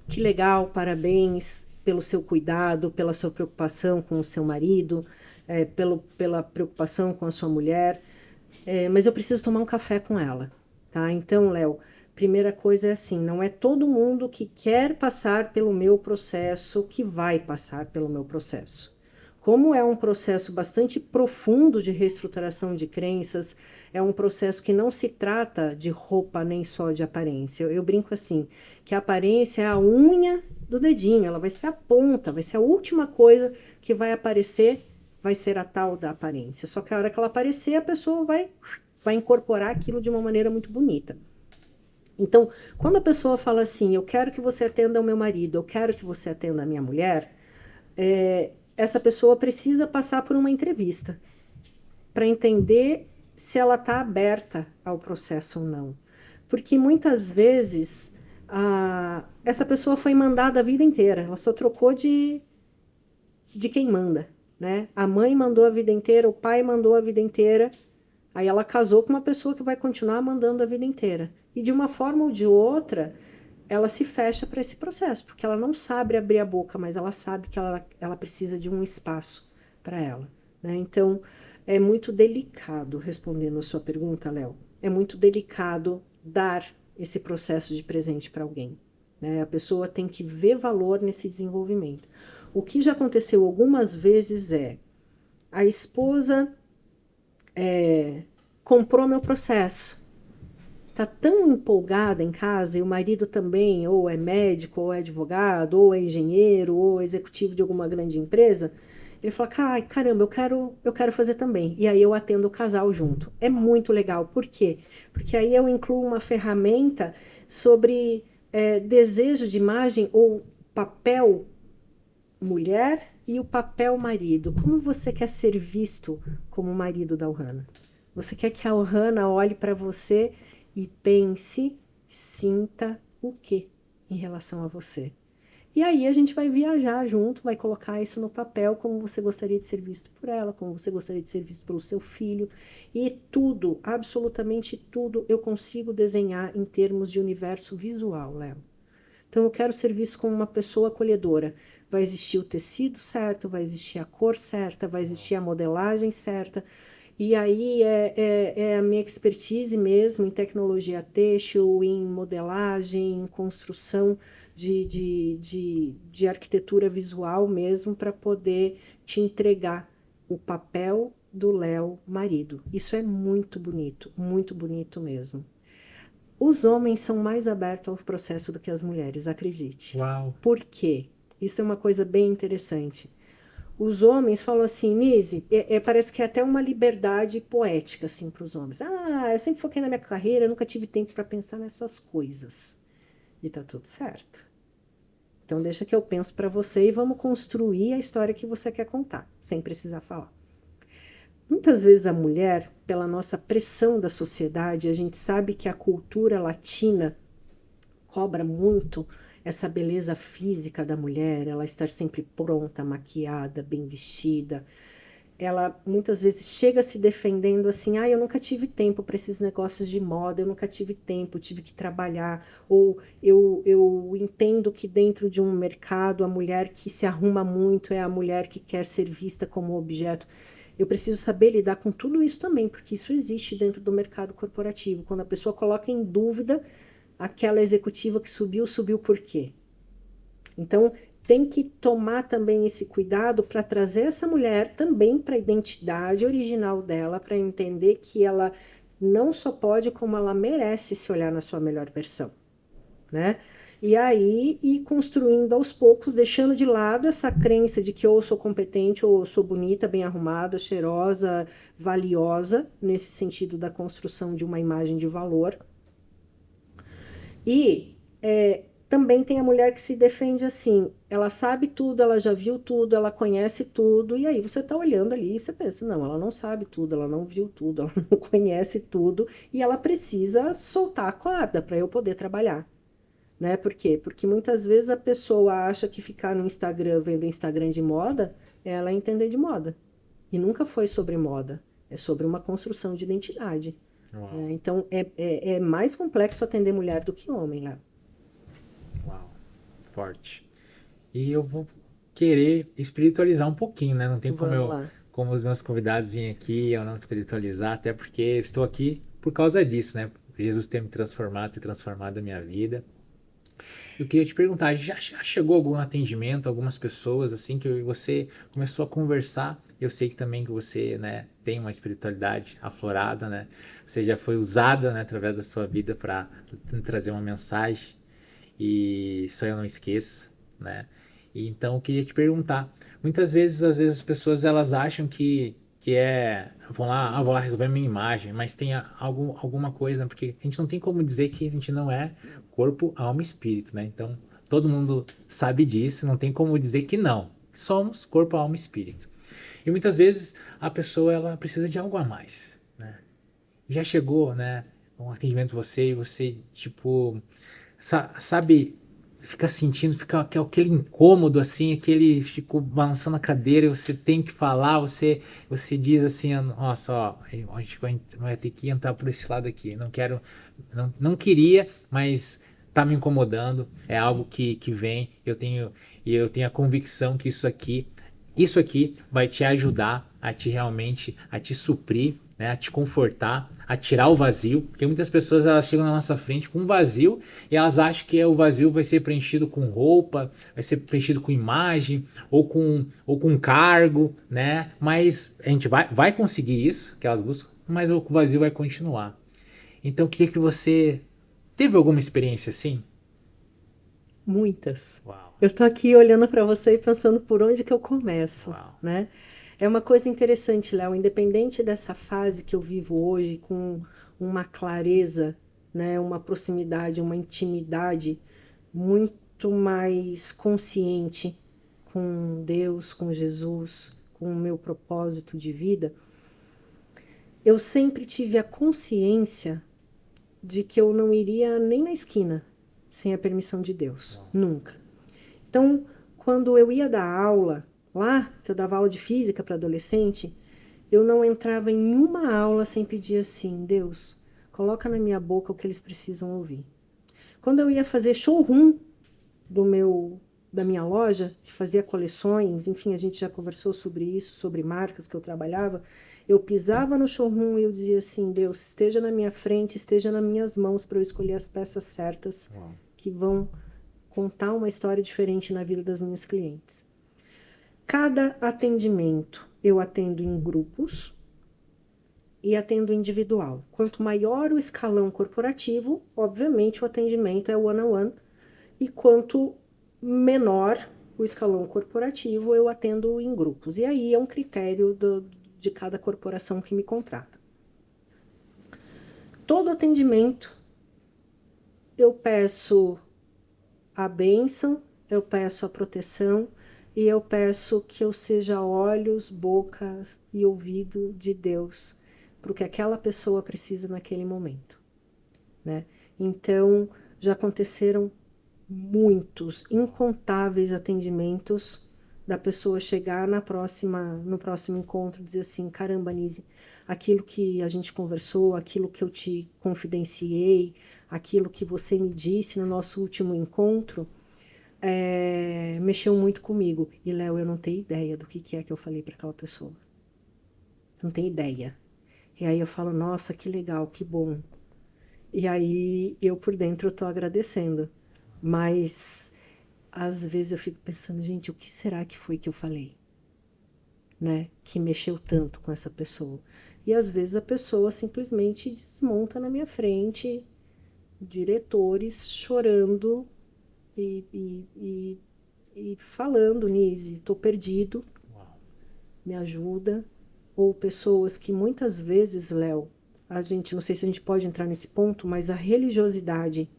que legal, parabéns pelo seu cuidado, pela sua preocupação com o seu marido, pela preocupação com a sua mulher, mas eu preciso tomar um café com ela, tá? Então, Léo, primeira coisa é assim, não é todo mundo que quer passar pelo meu processo que vai passar pelo meu processo. Como é um processo bastante profundo de reestruturação de crenças, é um processo que não se trata de roupa nem só de aparência. Eu brinco assim, que a aparência é a unha do dedinho, ela vai ser a ponta, vai ser a última coisa que vai aparecer, vai ser a tal da aparência. Só que a hora que ela aparecer, a pessoa vai incorporar aquilo de uma maneira muito bonita. Então, quando a pessoa fala assim, eu quero que você atenda o meu marido, eu quero que você atenda a minha mulher, essa pessoa precisa passar por uma entrevista para entender se ela está aberta ao processo ou não. Porque muitas vezes essa pessoa foi mandada a vida inteira, ela só trocou de quem manda, né? A mãe mandou a vida inteira, o pai mandou a vida inteira, aí ela casou com uma pessoa que vai continuar mandando a vida inteira. E de uma forma ou de outra, ela se fecha para esse processo, porque ela não sabe abrir a boca, mas ela sabe que ela precisa de um espaço para ela, né? Então, é muito delicado, respondendo a sua pergunta, Léo, é muito delicado dar esse processo de presente para alguém. né? A pessoa tem que ver valor nesse desenvolvimento. O que já aconteceu algumas vezes é a esposa comprou meu processo. Tá tão empolgada em casa, e o marido também, ou é médico, ou é advogado, ou é engenheiro, ou é executivo de alguma grande empresa, ele fala, ai, caramba, eu quero fazer também. E aí eu atendo o casal junto. É muito legal. Por quê? Porque aí eu incluo uma ferramenta sobre desejo de imagem ou papel mulher e o papel marido. Como você quer ser visto como marido da Ohana? Você quer que a Ohana olhe para você e pense, sinta o que em relação a você? E aí a gente vai viajar junto, vai colocar isso no papel, como você gostaria de ser visto por ela, como você gostaria de ser visto pelo seu filho. E tudo, absolutamente tudo, eu consigo desenhar em termos de universo visual, Léo. Então, eu quero ser visto como uma pessoa acolhedora. Vai existir o tecido certo, vai existir a cor certa, vai existir a modelagem certa. E aí é a minha expertise mesmo em tecnologia têxtil, em modelagem, em construção de arquitetura visual mesmo, para poder te entregar o papel do Léo marido. Isso é muito bonito mesmo. Os homens são mais abertos ao processo do que as mulheres, acredite. Uau. Por quê? Isso é uma coisa bem interessante. Os homens falam assim, Nise, parece que é até uma liberdade poética assim para os homens. Ah, eu sempre foquei na minha carreira, eu nunca tive tempo para pensar nessas coisas. E tá tudo certo. Então deixa que eu penso para você e vamos construir a história que você quer contar, sem precisar falar. Muitas vezes a mulher, pela nossa pressão da sociedade, a gente sabe que a cultura latina cobra muito essa beleza física da mulher, ela estar sempre pronta, maquiada, bem vestida. Ela muitas vezes chega se defendendo assim, eu nunca tive tempo para esses negócios de moda, eu nunca tive tempo, tive que trabalhar, ou eu entendo que dentro de um mercado a mulher que se arruma muito é a mulher que quer ser vista como objeto. Eu preciso saber lidar com tudo isso também, porque isso existe dentro do mercado corporativo. Quando a pessoa coloca em dúvida aquela executiva que subiu por quê? Então, tem que tomar também esse cuidado para trazer essa mulher também para a identidade original dela, para entender que ela não só pode, como ela merece se olhar na sua melhor versão, né? E aí, ir construindo aos poucos, deixando de lado essa crença de que ou eu sou competente, ou eu sou bonita, bem arrumada, cheirosa, valiosa, nesse sentido da construção de uma imagem de valor. E também tem a mulher que se defende assim, ela sabe tudo, ela já viu tudo, ela conhece tudo, e aí você tá olhando ali e você pensa, não, ela não sabe tudo, ela não viu tudo, ela não conhece tudo, e ela precisa soltar a corda para eu poder trabalhar. Né? Por quê? Porque muitas vezes a pessoa acha que ficar no Instagram vendo Instagram de moda é ela entender de moda. E nunca foi sobre moda, é sobre uma construção de identidade. Né? Então é mais complexo atender mulher do que homem, né? Uau, forte. E eu vou querer espiritualizar um pouquinho, né? Não tem como os meus convidados virem aqui e eu não espiritualizar, até porque estou aqui por causa disso, né? Jesus ter me transformado, a minha vida. Eu queria te perguntar, já chegou algum atendimento, algumas pessoas assim que você começou a conversar? Eu sei que também que você, né, tem uma espiritualidade aflorada, né? Você já foi usada, né, através da sua vida para trazer uma mensagem e isso eu não esqueço, né? E então eu queria te perguntar, muitas vezes, às vezes as pessoas elas acham que vou lá resolver minha imagem, mas tem alguma coisa, porque a gente não tem como dizer que a gente não é corpo, alma e espírito, né? Então, todo mundo sabe disso, não tem como dizer que não. Somos corpo, alma e espírito. E muitas vezes a pessoa ela precisa de algo a mais, né? Já chegou, né, um atendimento você e você, tipo, sabe, fica sentindo, fica aquele incômodo assim, aquele ficou balançando a cadeira e você tem que falar, você diz assim, nossa, ó, a gente vai ter que entrar por esse lado aqui, não queria, mas tá me incomodando, é algo que vem, eu tenho a convicção que isso aqui vai te ajudar a te realmente, a te suprir né, a te confortar, a tirar o vazio, porque muitas pessoas elas chegam na nossa frente com um vazio e elas acham que o vazio vai ser preenchido com roupa, vai ser preenchido com imagem ou com cargo, né? Mas a gente vai conseguir isso que elas buscam, mas o vazio vai continuar. Então eu queria que você teve alguma experiência assim? Muitas. Uau, Eu tô aqui olhando para você e pensando por onde que eu começo, uau. né? É uma coisa interessante, Léo, independente dessa fase que eu vivo hoje, com uma clareza, né, uma proximidade, uma intimidade muito mais consciente com Deus, com Jesus, com o meu propósito de vida, eu sempre tive a consciência de que eu não iria nem na esquina sem a permissão de Deus, nunca. Então, quando eu ia dar aula, lá, que eu dava aula de física para adolescente, eu não entrava em uma aula sem pedir assim, Deus, coloca na minha boca o que eles precisam ouvir. Quando eu ia fazer showroom da minha loja, que fazia coleções, enfim, a gente já conversou sobre isso, sobre marcas que eu trabalhava, eu pisava no showroom e eu dizia assim, Deus, esteja na minha frente, esteja nas minhas mãos para eu escolher as peças certas que vão contar uma história diferente na vida das minhas clientes. Cada atendimento eu atendo em grupos e atendo individual. Quanto maior o escalão corporativo, obviamente o atendimento é one-on-one, e quanto menor o escalão corporativo, eu atendo em grupos. E aí é um critério de cada corporação que me contrata. Todo atendimento eu peço a bênção, eu peço a proteção e eu peço que eu seja olhos, bocas e ouvido de Deus para o que aquela pessoa precisa naquele momento, né? Então, já aconteceram muitos, incontáveis atendimentos da pessoa chegar no próximo encontro e dizer assim, caramba, Nise, aquilo que a gente conversou, aquilo que eu te confidenciei, aquilo que você me disse no nosso último encontro, mexeu muito comigo. E, Léo, eu não tenho ideia do que é que eu falei para aquela pessoa. Não tenho ideia. E aí eu falo, nossa, que legal, que bom. E aí eu por dentro eu tô agradecendo. Mas às vezes eu fico pensando, gente, o que será que foi que eu falei? Né? Que mexeu tanto com essa pessoa. E às vezes a pessoa simplesmente desmonta na minha frente, diretores chorando e falando, Nise, tô perdido, me ajuda. Ou pessoas que muitas vezes, Léo, a gente, não sei se a gente pode entrar nesse ponto, mas a religiosidade,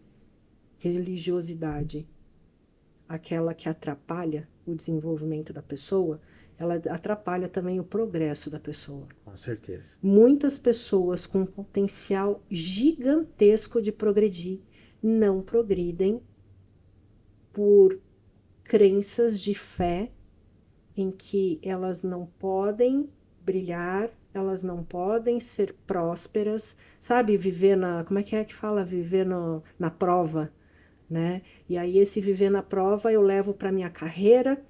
aquela que atrapalha o desenvolvimento da pessoa, ela atrapalha também o progresso da pessoa. Com certeza. Muitas pessoas com potencial gigantesco de progredir não progridem por crenças de fé em que elas não podem brilhar, elas não podem ser prósperas, sabe? Viver como é que fala? Viver na prova, né? E aí esse viver na prova eu levo para minha carreira,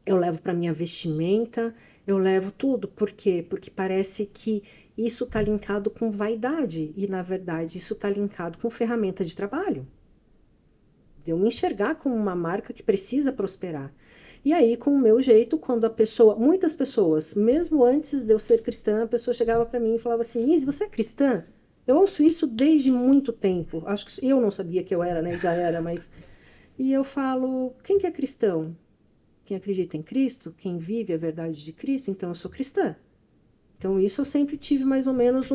eu levo para minha vestimenta, eu levo tudo. Por quê? Porque parece que isso está linkado com vaidade e, na verdade, isso está linkado com ferramenta de trabalho. De eu me enxergar como uma marca que precisa prosperar. E aí, com o meu jeito, quando muitas pessoas, mesmo antes de eu ser cristã, a pessoa chegava para mim e falava assim, Nise, você é cristã? Eu ouço isso desde muito tempo. Acho que eu não sabia que eu era, né? Já era, mas... E eu falo, quem que é cristão? Quem acredita em Cristo? Quem vive a verdade de Cristo? Então, eu sou cristã. Então, isso eu sempre tive mais ou menos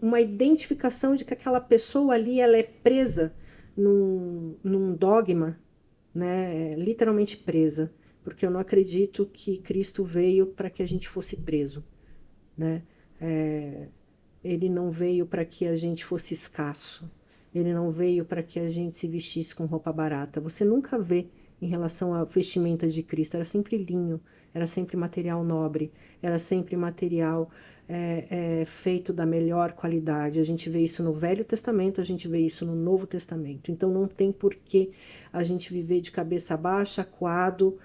uma identificação de que aquela pessoa ali, ela é presa num dogma, né, literalmente presa, porque eu não acredito que Cristo veio para que a gente fosse preso, né? Ele não veio para que a gente fosse escasso, ele não veio para que a gente se vestisse com roupa barata. Você nunca vê em relação à vestimenta de Cristo, era sempre linho, era sempre material nobre, era sempre material feito da melhor qualidade. A gente vê isso no Velho Testamento, a gente vê isso no Novo Testamento. Então não tem por que a gente viver de cabeça baixa, acuado,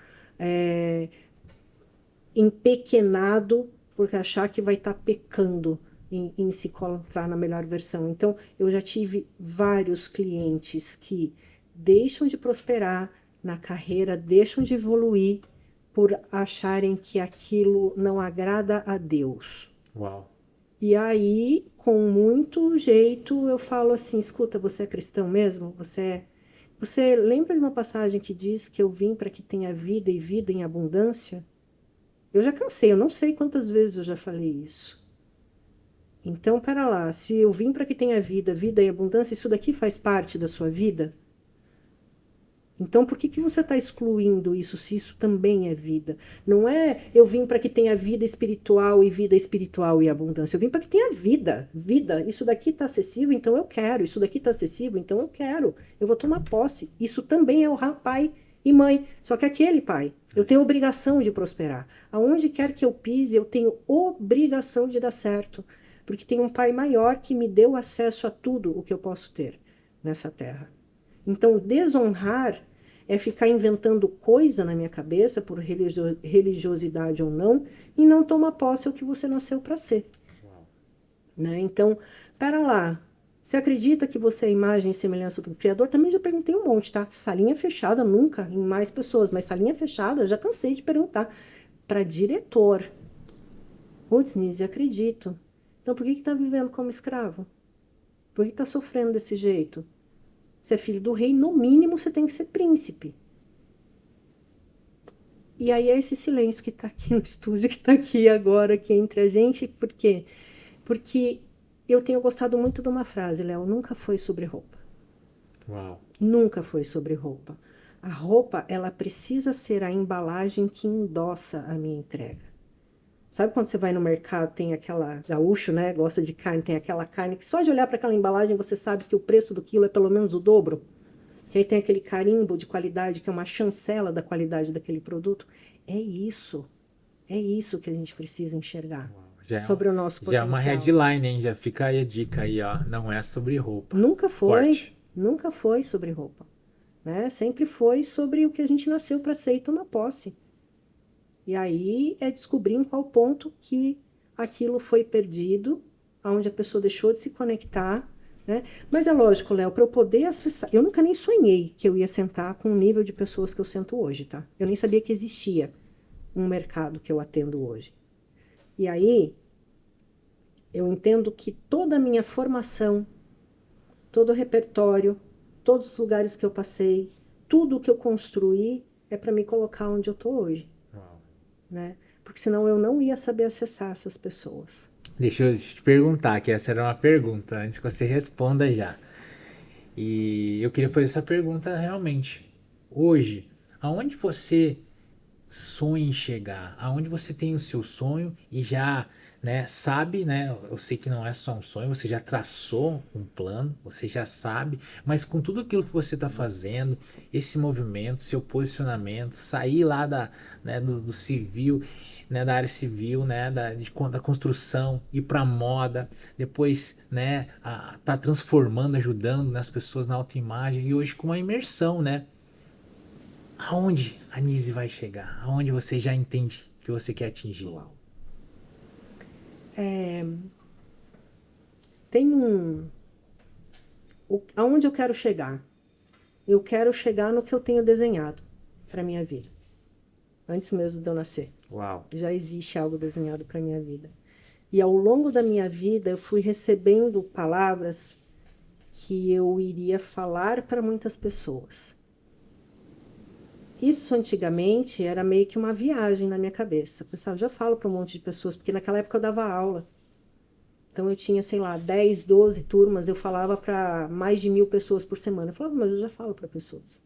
empequenado por achar que vai estar pecando em se colocar na melhor versão. Então, eu já tive vários clientes que deixam de prosperar na carreira, deixam de evoluir por acharem que aquilo não agrada a Deus. Uau. E aí, com muito jeito, eu falo assim, escuta, você é cristão mesmo? Você lembra de uma passagem que diz que eu vim para que tenha vida e vida em abundância? Eu já cansei, eu não sei quantas vezes eu já falei isso. Então, pera lá, se eu vim para que tenha vida, vida em abundância, isso daqui faz parte da sua vida? Então, por que você está excluindo isso, se isso também é vida? Não é eu vim para que tenha vida espiritual e abundância. Eu vim para que tenha vida, vida. Isso daqui está acessível, então eu quero. Isso daqui está acessível, então eu quero. Eu vou tomar posse. Isso também é o pai e mãe. Só que aquele pai, eu tenho obrigação de prosperar. Aonde quer que eu pise, eu tenho obrigação de dar certo. Porque tem um pai maior que me deu acesso a tudo o que eu posso ter nessa terra. Então, desonrar é ficar inventando coisa na minha cabeça, por religiosidade ou não, e não tomar posse ao que você nasceu para ser. Né? Então, pera lá. Você acredita que você é a imagem e semelhança do Criador? Também já perguntei um monte, tá? Salinha fechada nunca, em mais pessoas, mas salinha fechada, já cansei de perguntar. Para diretor. Putz, Nise, acredito. Então, por que está vivendo como escravo? Por que está sofrendo desse jeito? Você é filho do rei, no mínimo você tem que ser príncipe. E aí é esse silêncio que está aqui no estúdio, que está aqui agora, aqui entre a gente. Por quê? Porque eu tenho gostado muito de uma frase, Léo, nunca foi sobre roupa. Uau. Nunca foi sobre roupa. A roupa, ela precisa ser a embalagem que endossa a minha entrega. Sabe quando você vai no mercado, tem aquela gaúcho, né? Gosta de carne, tem aquela carne que só de olhar para aquela embalagem você sabe que o preço do quilo é pelo menos o dobro. Que aí tem aquele carimbo de qualidade, que é uma chancela da qualidade daquele produto. É isso que a gente precisa enxergar sobre o nosso potencial. Já é uma headline, hein? Já fica aí a dica aí, ó. Não é sobre roupa. Nunca foi, Forte. nunca foi sobre roupa. Né? Sempre foi sobre o que a gente nasceu para ser e tomar posse. E aí é descobrir em qual ponto que aquilo foi perdido, aonde a pessoa deixou de se conectar, né? Mas é lógico, Léo, para eu poder acessar... Eu nunca nem sonhei que eu ia sentar com o nível de pessoas que eu sento hoje, tá? Eu nem sabia que existia um mercado que eu atendo hoje. E aí, eu entendo que toda a minha formação, todo o repertório, todos os lugares que eu passei, tudo que eu construí é para me colocar onde eu tô hoje. Né? Porque senão eu não ia saber acessar essas pessoas. Deixa eu te perguntar, que essa era uma pergunta, antes que você responda já. E eu queria fazer essa pergunta realmente. Hoje, aonde você sonha em chegar? Aonde você tem o seu sonho e já, né, sabe, né? Eu sei que não é só um sonho, você já traçou um plano, você já sabe, mas com tudo aquilo que você está fazendo, esse movimento, seu posicionamento, sair lá né, do civil, né, da área civil, né, da construção, ir para moda, depois, né, tá transformando, ajudando, né, as pessoas na autoimagem e hoje com uma imersão, né? Aonde a Nise vai chegar? Aonde você já entende que você quer atingir? Uau. Tem aonde eu quero chegar? Eu quero chegar no que eu tenho desenhado para minha vida. Antes mesmo de eu nascer. Uau. Já existe algo desenhado para minha vida. E ao longo da minha vida eu fui recebendo palavras que eu iria falar para muitas pessoas. Isso antigamente era meio que uma viagem na minha cabeça. Pessoal, eu já falo para um monte de pessoas, porque naquela época eu dava aula. Então eu tinha, sei lá, 10, 12 turmas, eu falava para mais de 1.000 pessoas por semana. Eu falava, mas eu já falo para pessoas.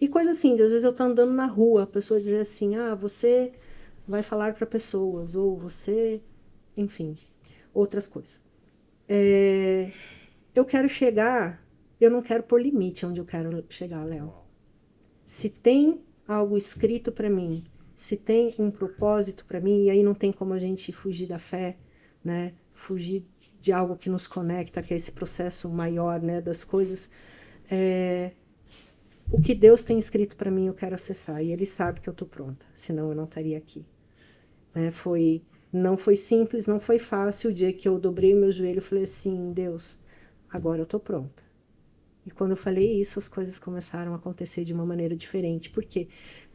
E coisa assim, às vezes eu tô andando na rua, a pessoa dizer assim, você vai falar para pessoas, ou você, enfim, outras coisas. Eu quero chegar, eu não quero pôr limite onde eu quero chegar, Léo. Se tem algo escrito para mim, se tem um propósito para mim, e aí não tem como a gente fugir da fé, né? Fugir de algo que nos conecta, que é esse processo maior, né? Das coisas. O que Deus tem escrito para mim, eu quero acessar. E Ele sabe que eu estou pronta, senão eu não estaria aqui. Foi Não foi simples, não foi fácil. O dia que eu dobrei o meu joelho, eu falei assim, Deus, agora eu tô pronta. E quando eu falei isso, as coisas começaram a acontecer de uma maneira diferente. Por quê?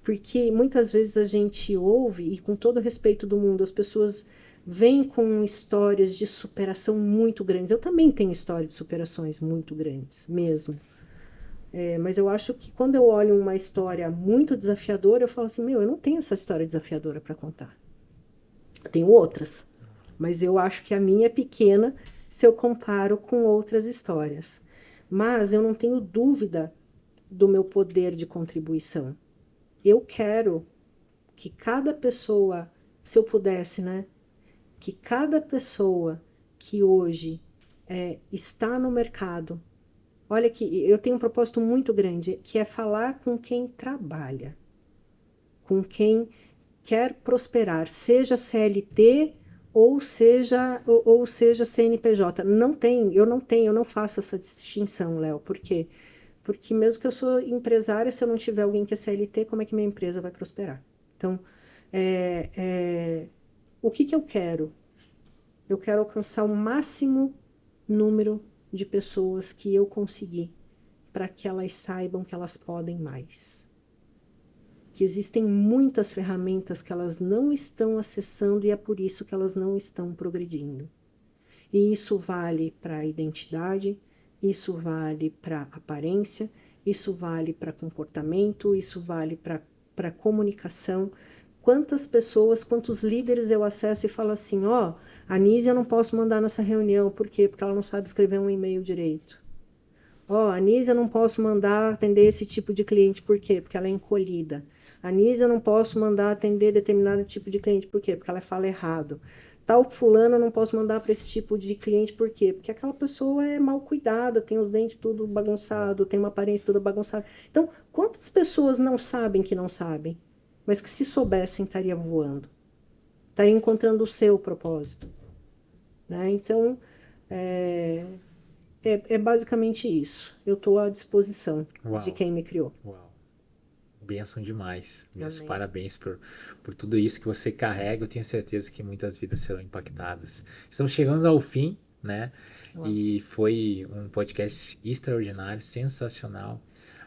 Porque muitas vezes a gente ouve, e com todo o respeito do mundo, as pessoas vêm com histórias de superação muito grandes. Eu também tenho história de superações muito grandes, mesmo. Mas eu acho que quando eu olho uma história muito desafiadora, eu falo assim, meu, eu não tenho essa história desafiadora para contar. Eu tenho outras, mas eu acho que a minha é pequena se eu comparo com outras histórias. Mas eu não tenho dúvida do meu poder de contribuição. Eu quero que cada pessoa, se eu pudesse, né, que cada pessoa que hoje está no mercado, olha que eu tenho um propósito muito grande, que é falar com quem trabalha, com quem quer prosperar, seja CLT ou seja CNPJ. Eu não faço essa distinção, Léo. Por quê? Porque mesmo que eu sou empresária, se eu não tiver alguém que é CLT, como é que minha empresa vai prosperar? Então, é, é, o que que eu quero? Eu quero alcançar o máximo número de pessoas que eu conseguir, para que elas saibam que elas podem mais. Que existem muitas ferramentas que elas não estão acessando e é por isso que elas não estão progredindo. E isso vale para a identidade, isso vale para aparência, isso vale para comportamento, isso vale para comunicação. Quantas pessoas, quantos líderes eu acesso e falo assim, ó, a Nízia eu não posso mandar nessa reunião, por quê? Porque ela não sabe escrever um e-mail direito. Ó, a Nízia eu não posso mandar atender esse tipo de cliente, por quê? Porque ela é encolhida. A Nízia eu não posso mandar atender determinado tipo de cliente, por quê? Porque ela fala errado. Tal fulano eu não posso mandar para esse tipo de cliente, por quê? Porque aquela pessoa é mal cuidada, tem os dentes tudo bagunçado, tem uma aparência toda bagunçada. Então, quantas pessoas não sabem que não sabem, mas que se soubessem estaria voando, estaria encontrando o seu propósito, né? Então, é, é basicamente isso. Eu estou à disposição de Uau, quem me criou. uau. Bênção demais. Meus Amém. parabéns por tudo isso que você carrega. Eu tenho certeza que muitas vidas serão impactadas. Estamos chegando ao fim, né? Uau. E foi um podcast extraordinário, sensacional.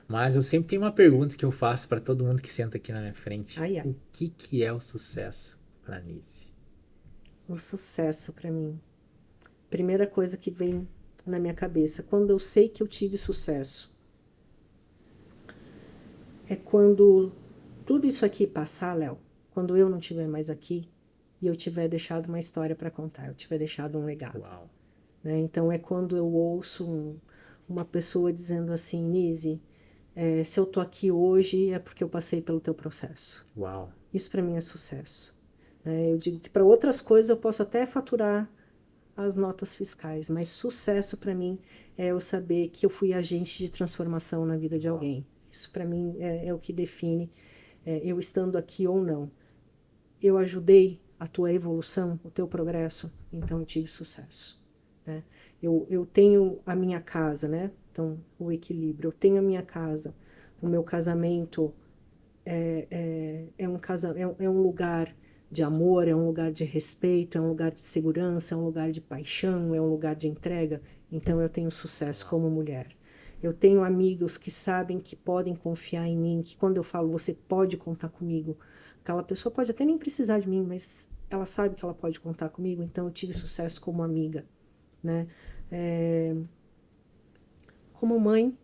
Mas eu sempre tenho uma pergunta que eu faço para todo mundo que senta aqui na minha frente. Ai, O ai. que é o sucesso para a Nise? O sucesso para mim. Primeira coisa que vem na minha cabeça, quando eu sei que eu tive sucesso, é quando tudo isso aqui passar, Léo, quando eu não estiver mais aqui e eu tiver deixado uma história para contar, eu tiver deixado um legado, Uau, né? Então é quando eu ouço uma pessoa dizendo assim, Nise, se eu tô aqui hoje é porque eu passei pelo teu processo. uau, Isso para mim é sucesso. Eu digo que para outras coisas eu posso até faturar as notas fiscais, mas sucesso para mim é eu saber que eu fui agente de transformação na vida de uau. alguém. Isso para mim é o que define eu estando aqui ou não. Eu ajudei a tua evolução, o teu progresso, então eu tive sucesso, né? Eu tenho a minha casa, né? Então, o equilíbrio. Eu tenho a minha casa, o meu casamento é um lugar de amor, é um lugar de respeito, é um lugar de segurança, é um lugar de paixão, é um lugar de entrega. Então eu tenho sucesso como mulher. Eu tenho amigos que sabem que podem confiar em mim, que quando eu falo você pode contar comigo, aquela pessoa pode até nem precisar de mim, mas ela sabe que ela pode contar comigo, então eu tive sucesso como amiga, né? É, como mãe,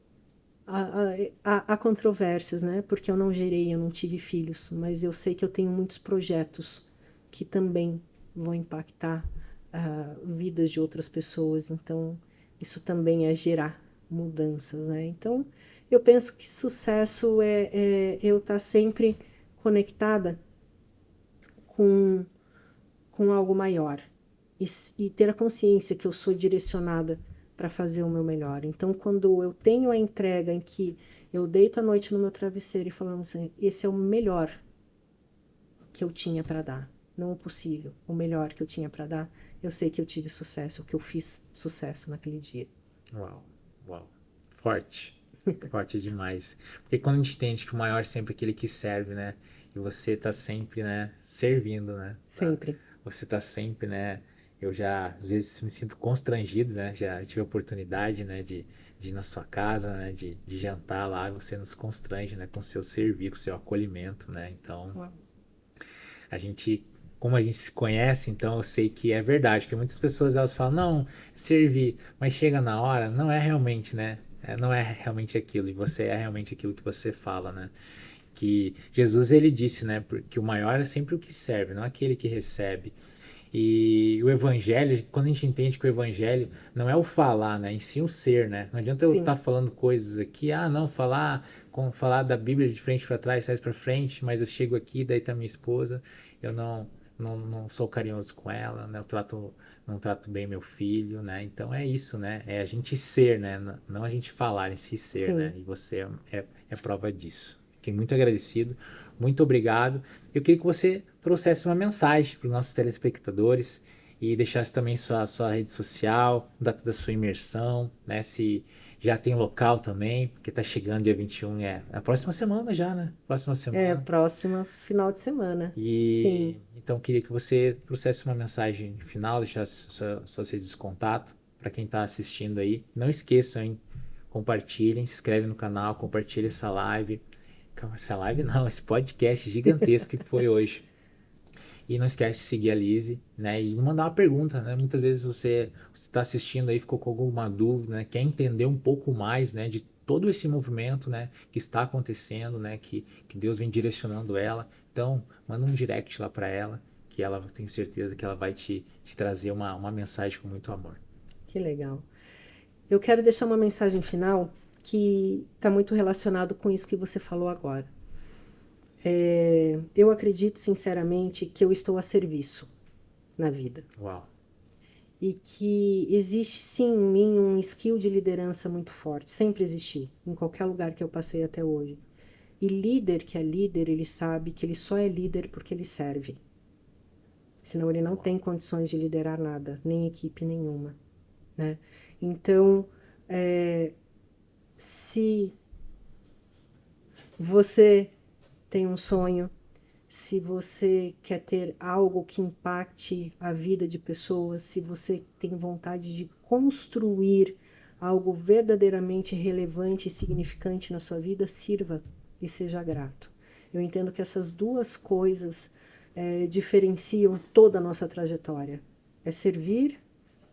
há controvérsias, né? Porque eu não gerei, eu não tive filhos, mas eu sei que eu tenho muitos projetos que também vão impactar vidas de outras pessoas. Então, isso também é gerar mudanças, né? Então, eu penso que sucesso é eu estar sempre conectada com, com algo maior e ter a consciência que eu sou direcionada para fazer o meu melhor. Então, quando eu tenho a entrega em que eu deito à noite no meu travesseiro e falando assim, esse é o melhor que eu tinha para dar, não o possível, o melhor que eu tinha para dar, eu sei que eu tive sucesso, que eu fiz sucesso naquele dia. Uau, uau. Forte. Forte demais. Porque quando a gente entende que o maior é sempre aquele que serve, né? E você tá sempre, né, servindo, né? Sempre. você tá sempre, né? Eu já, às vezes, me sinto constrangido, né? Já tive a oportunidade, né, de ir na sua casa, né, de jantar lá, e você nos constrange, né, com o seu servir, com o seu acolhimento, né? Então, Uau. a gente, como a gente se conhece, então eu sei que é verdade, porque muitas pessoas elas falam, não, servir, mas chega na hora, não é realmente, né? Não é realmente aquilo, e você é realmente aquilo que você fala, né? Que Jesus ele disse, né, que o maior é sempre o que serve, não aquele que recebe. E o evangelho, quando a gente entende que o evangelho não é o falar, né, em si o ser, né? Não adianta eu Sim, estar falando coisas aqui, não, falar da Bíblia de frente para trás, trás para frente, mas eu chego aqui, daí tá minha esposa, eu não sou carinhoso com ela, né? Não trato bem meu filho, né? Então é isso, né? É a gente ser, né? Não a gente falar em si ser, né? sim. E você é prova disso. Fiquei muito agradecido, muito obrigado. Eu queria que você trouxesse uma mensagem para os nossos telespectadores e deixasse também sua rede social, data da sua imersão, né? Se já tem local também, porque tá chegando dia 21, é a próxima semana já, né? Próxima É, semana. próxima final de semana. E Sim. então queria que você trouxesse uma mensagem final, deixasse suas redes de contato para quem está assistindo aí. Não esqueçam, hein? Compartilhem, se inscreve no canal, compartilhe essa live. Essa live não, esse podcast gigantesco que foi hoje. E não esquece de seguir a Lizzy, né? E mandar uma pergunta, né? Muitas vezes você está assistindo aí, ficou com alguma dúvida, né? Quer entender um pouco mais, né? De todo esse movimento, né? Que está acontecendo, né? Que Deus vem direcionando ela. Então, manda um direct lá para ela, que ela, tenho certeza que ela vai te trazer uma mensagem com muito amor. Que legal. Eu quero deixar uma mensagem final que está muito relacionado com isso que você falou agora. Eu acredito sinceramente que eu estou a serviço na vida Uau. e que existe sim em mim um skill de liderança muito forte, sempre existiu, em qualquer lugar que eu passei até hoje. E líder que é líder, ele sabe que ele só é líder porque ele serve. Senão ele não Uau. tem condições de liderar nada, nem equipe nenhuma, né? Então, se você tem um sonho, se você quer ter algo que impacte a vida de pessoas, se você tem vontade de construir algo verdadeiramente relevante e significante na sua vida, sirva e seja grato. Eu entendo que essas duas coisas diferenciam toda a nossa trajetória. É servir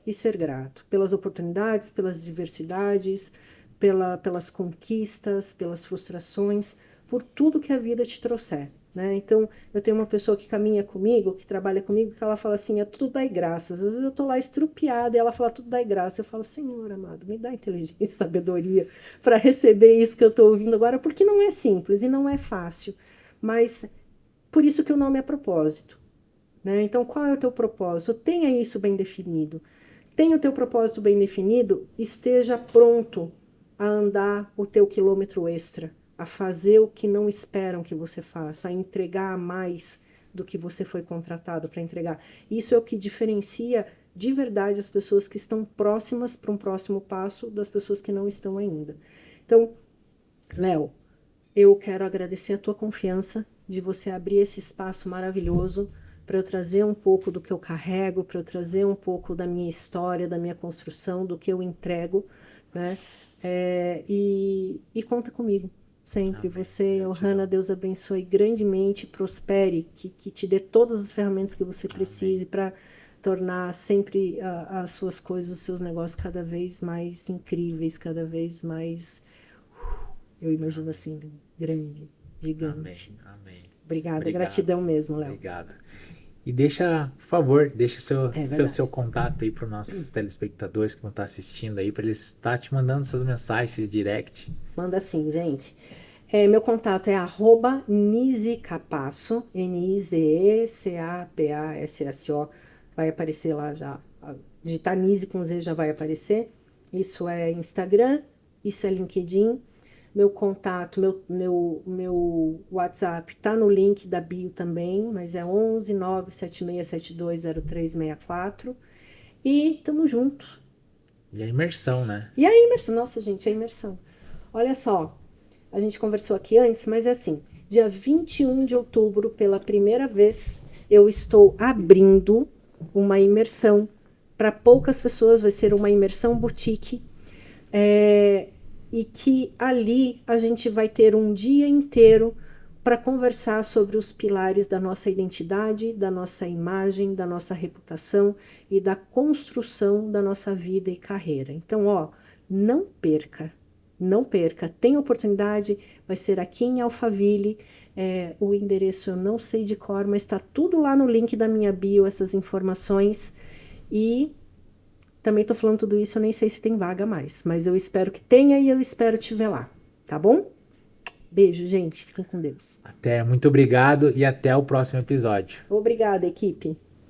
e ser grato pelas oportunidades, pelas diversidades, pelas conquistas, pelas frustrações, por tudo que a vida te trouxer. Né? Então, eu tenho uma pessoa que caminha comigo, que trabalha comigo, que ela fala assim, é tudo dai graças. Às vezes eu tô lá estrupiada e ela fala tudo dai graça. Eu falo, Senhor amado, me dá inteligência e sabedoria para receber isso que eu estou ouvindo agora, porque não é simples e não é fácil. Mas por isso que o nome é propósito. Né? Então, qual é o teu propósito? Tenha isso bem definido. Tenha o teu propósito bem definido, esteja pronto a andar o teu quilômetro extra, a fazer o que não esperam que você faça, a entregar mais do que você foi contratado para entregar. Isso é o que diferencia de verdade as pessoas que estão próximas para um próximo passo das pessoas que não estão ainda. Então, Léo, eu quero agradecer a tua confiança de você abrir esse espaço maravilhoso para eu trazer um pouco do que eu carrego, para eu trazer um pouco da minha história, da minha construção, do que eu entrego, né? E conta comigo sempre. Amém. Você, Ohana, Gratidão. Deus abençoe grandemente, prospere, que te dê todas as ferramentas que você Amém. precise para tornar sempre as suas coisas, os seus negócios cada vez mais incríveis, cada vez mais, eu imagino Amém. assim, grande, Amém. gigante. Amém. Obrigada, Obrigado. gratidão mesmo, Léo. Obrigado. E deixa, por favor, deixa É seu verdade. contato aí para os nossos telespectadores que vão estar assistindo aí, para eles estar te mandando essas mensagens de direct. Manda sim, gente. Meu contato é @nizecapasso, Nizecapasso. Vai aparecer lá já. Digitar Nize com Z já vai aparecer. Isso é Instagram, isso é LinkedIn. Meu contato, meu WhatsApp tá no link da bio também, mas é 11 97672 0364. E tamo junto. E a imersão, né? E a imersão? Nossa, gente, a imersão. Olha só, a gente conversou aqui antes, mas é assim, dia 21 de outubro, pela primeira vez, eu estou abrindo uma imersão para poucas pessoas, vai ser uma imersão boutique, e que ali a gente vai ter um dia inteiro para conversar sobre os pilares da nossa identidade, da nossa imagem, da nossa reputação e da construção da nossa vida e carreira. Então, ó, não perca, não perca. Tem oportunidade, vai ser aqui em Alphaville. O endereço eu não sei de cor, mas está tudo lá no link da minha bio, essas informações. E também estou falando tudo isso, eu nem sei se tem vaga mais, mas eu espero que tenha e eu espero te ver lá, tá bom? Beijo, gente. Fiquem com Deus. Até, muito obrigado e até o próximo episódio. Obrigada, equipe.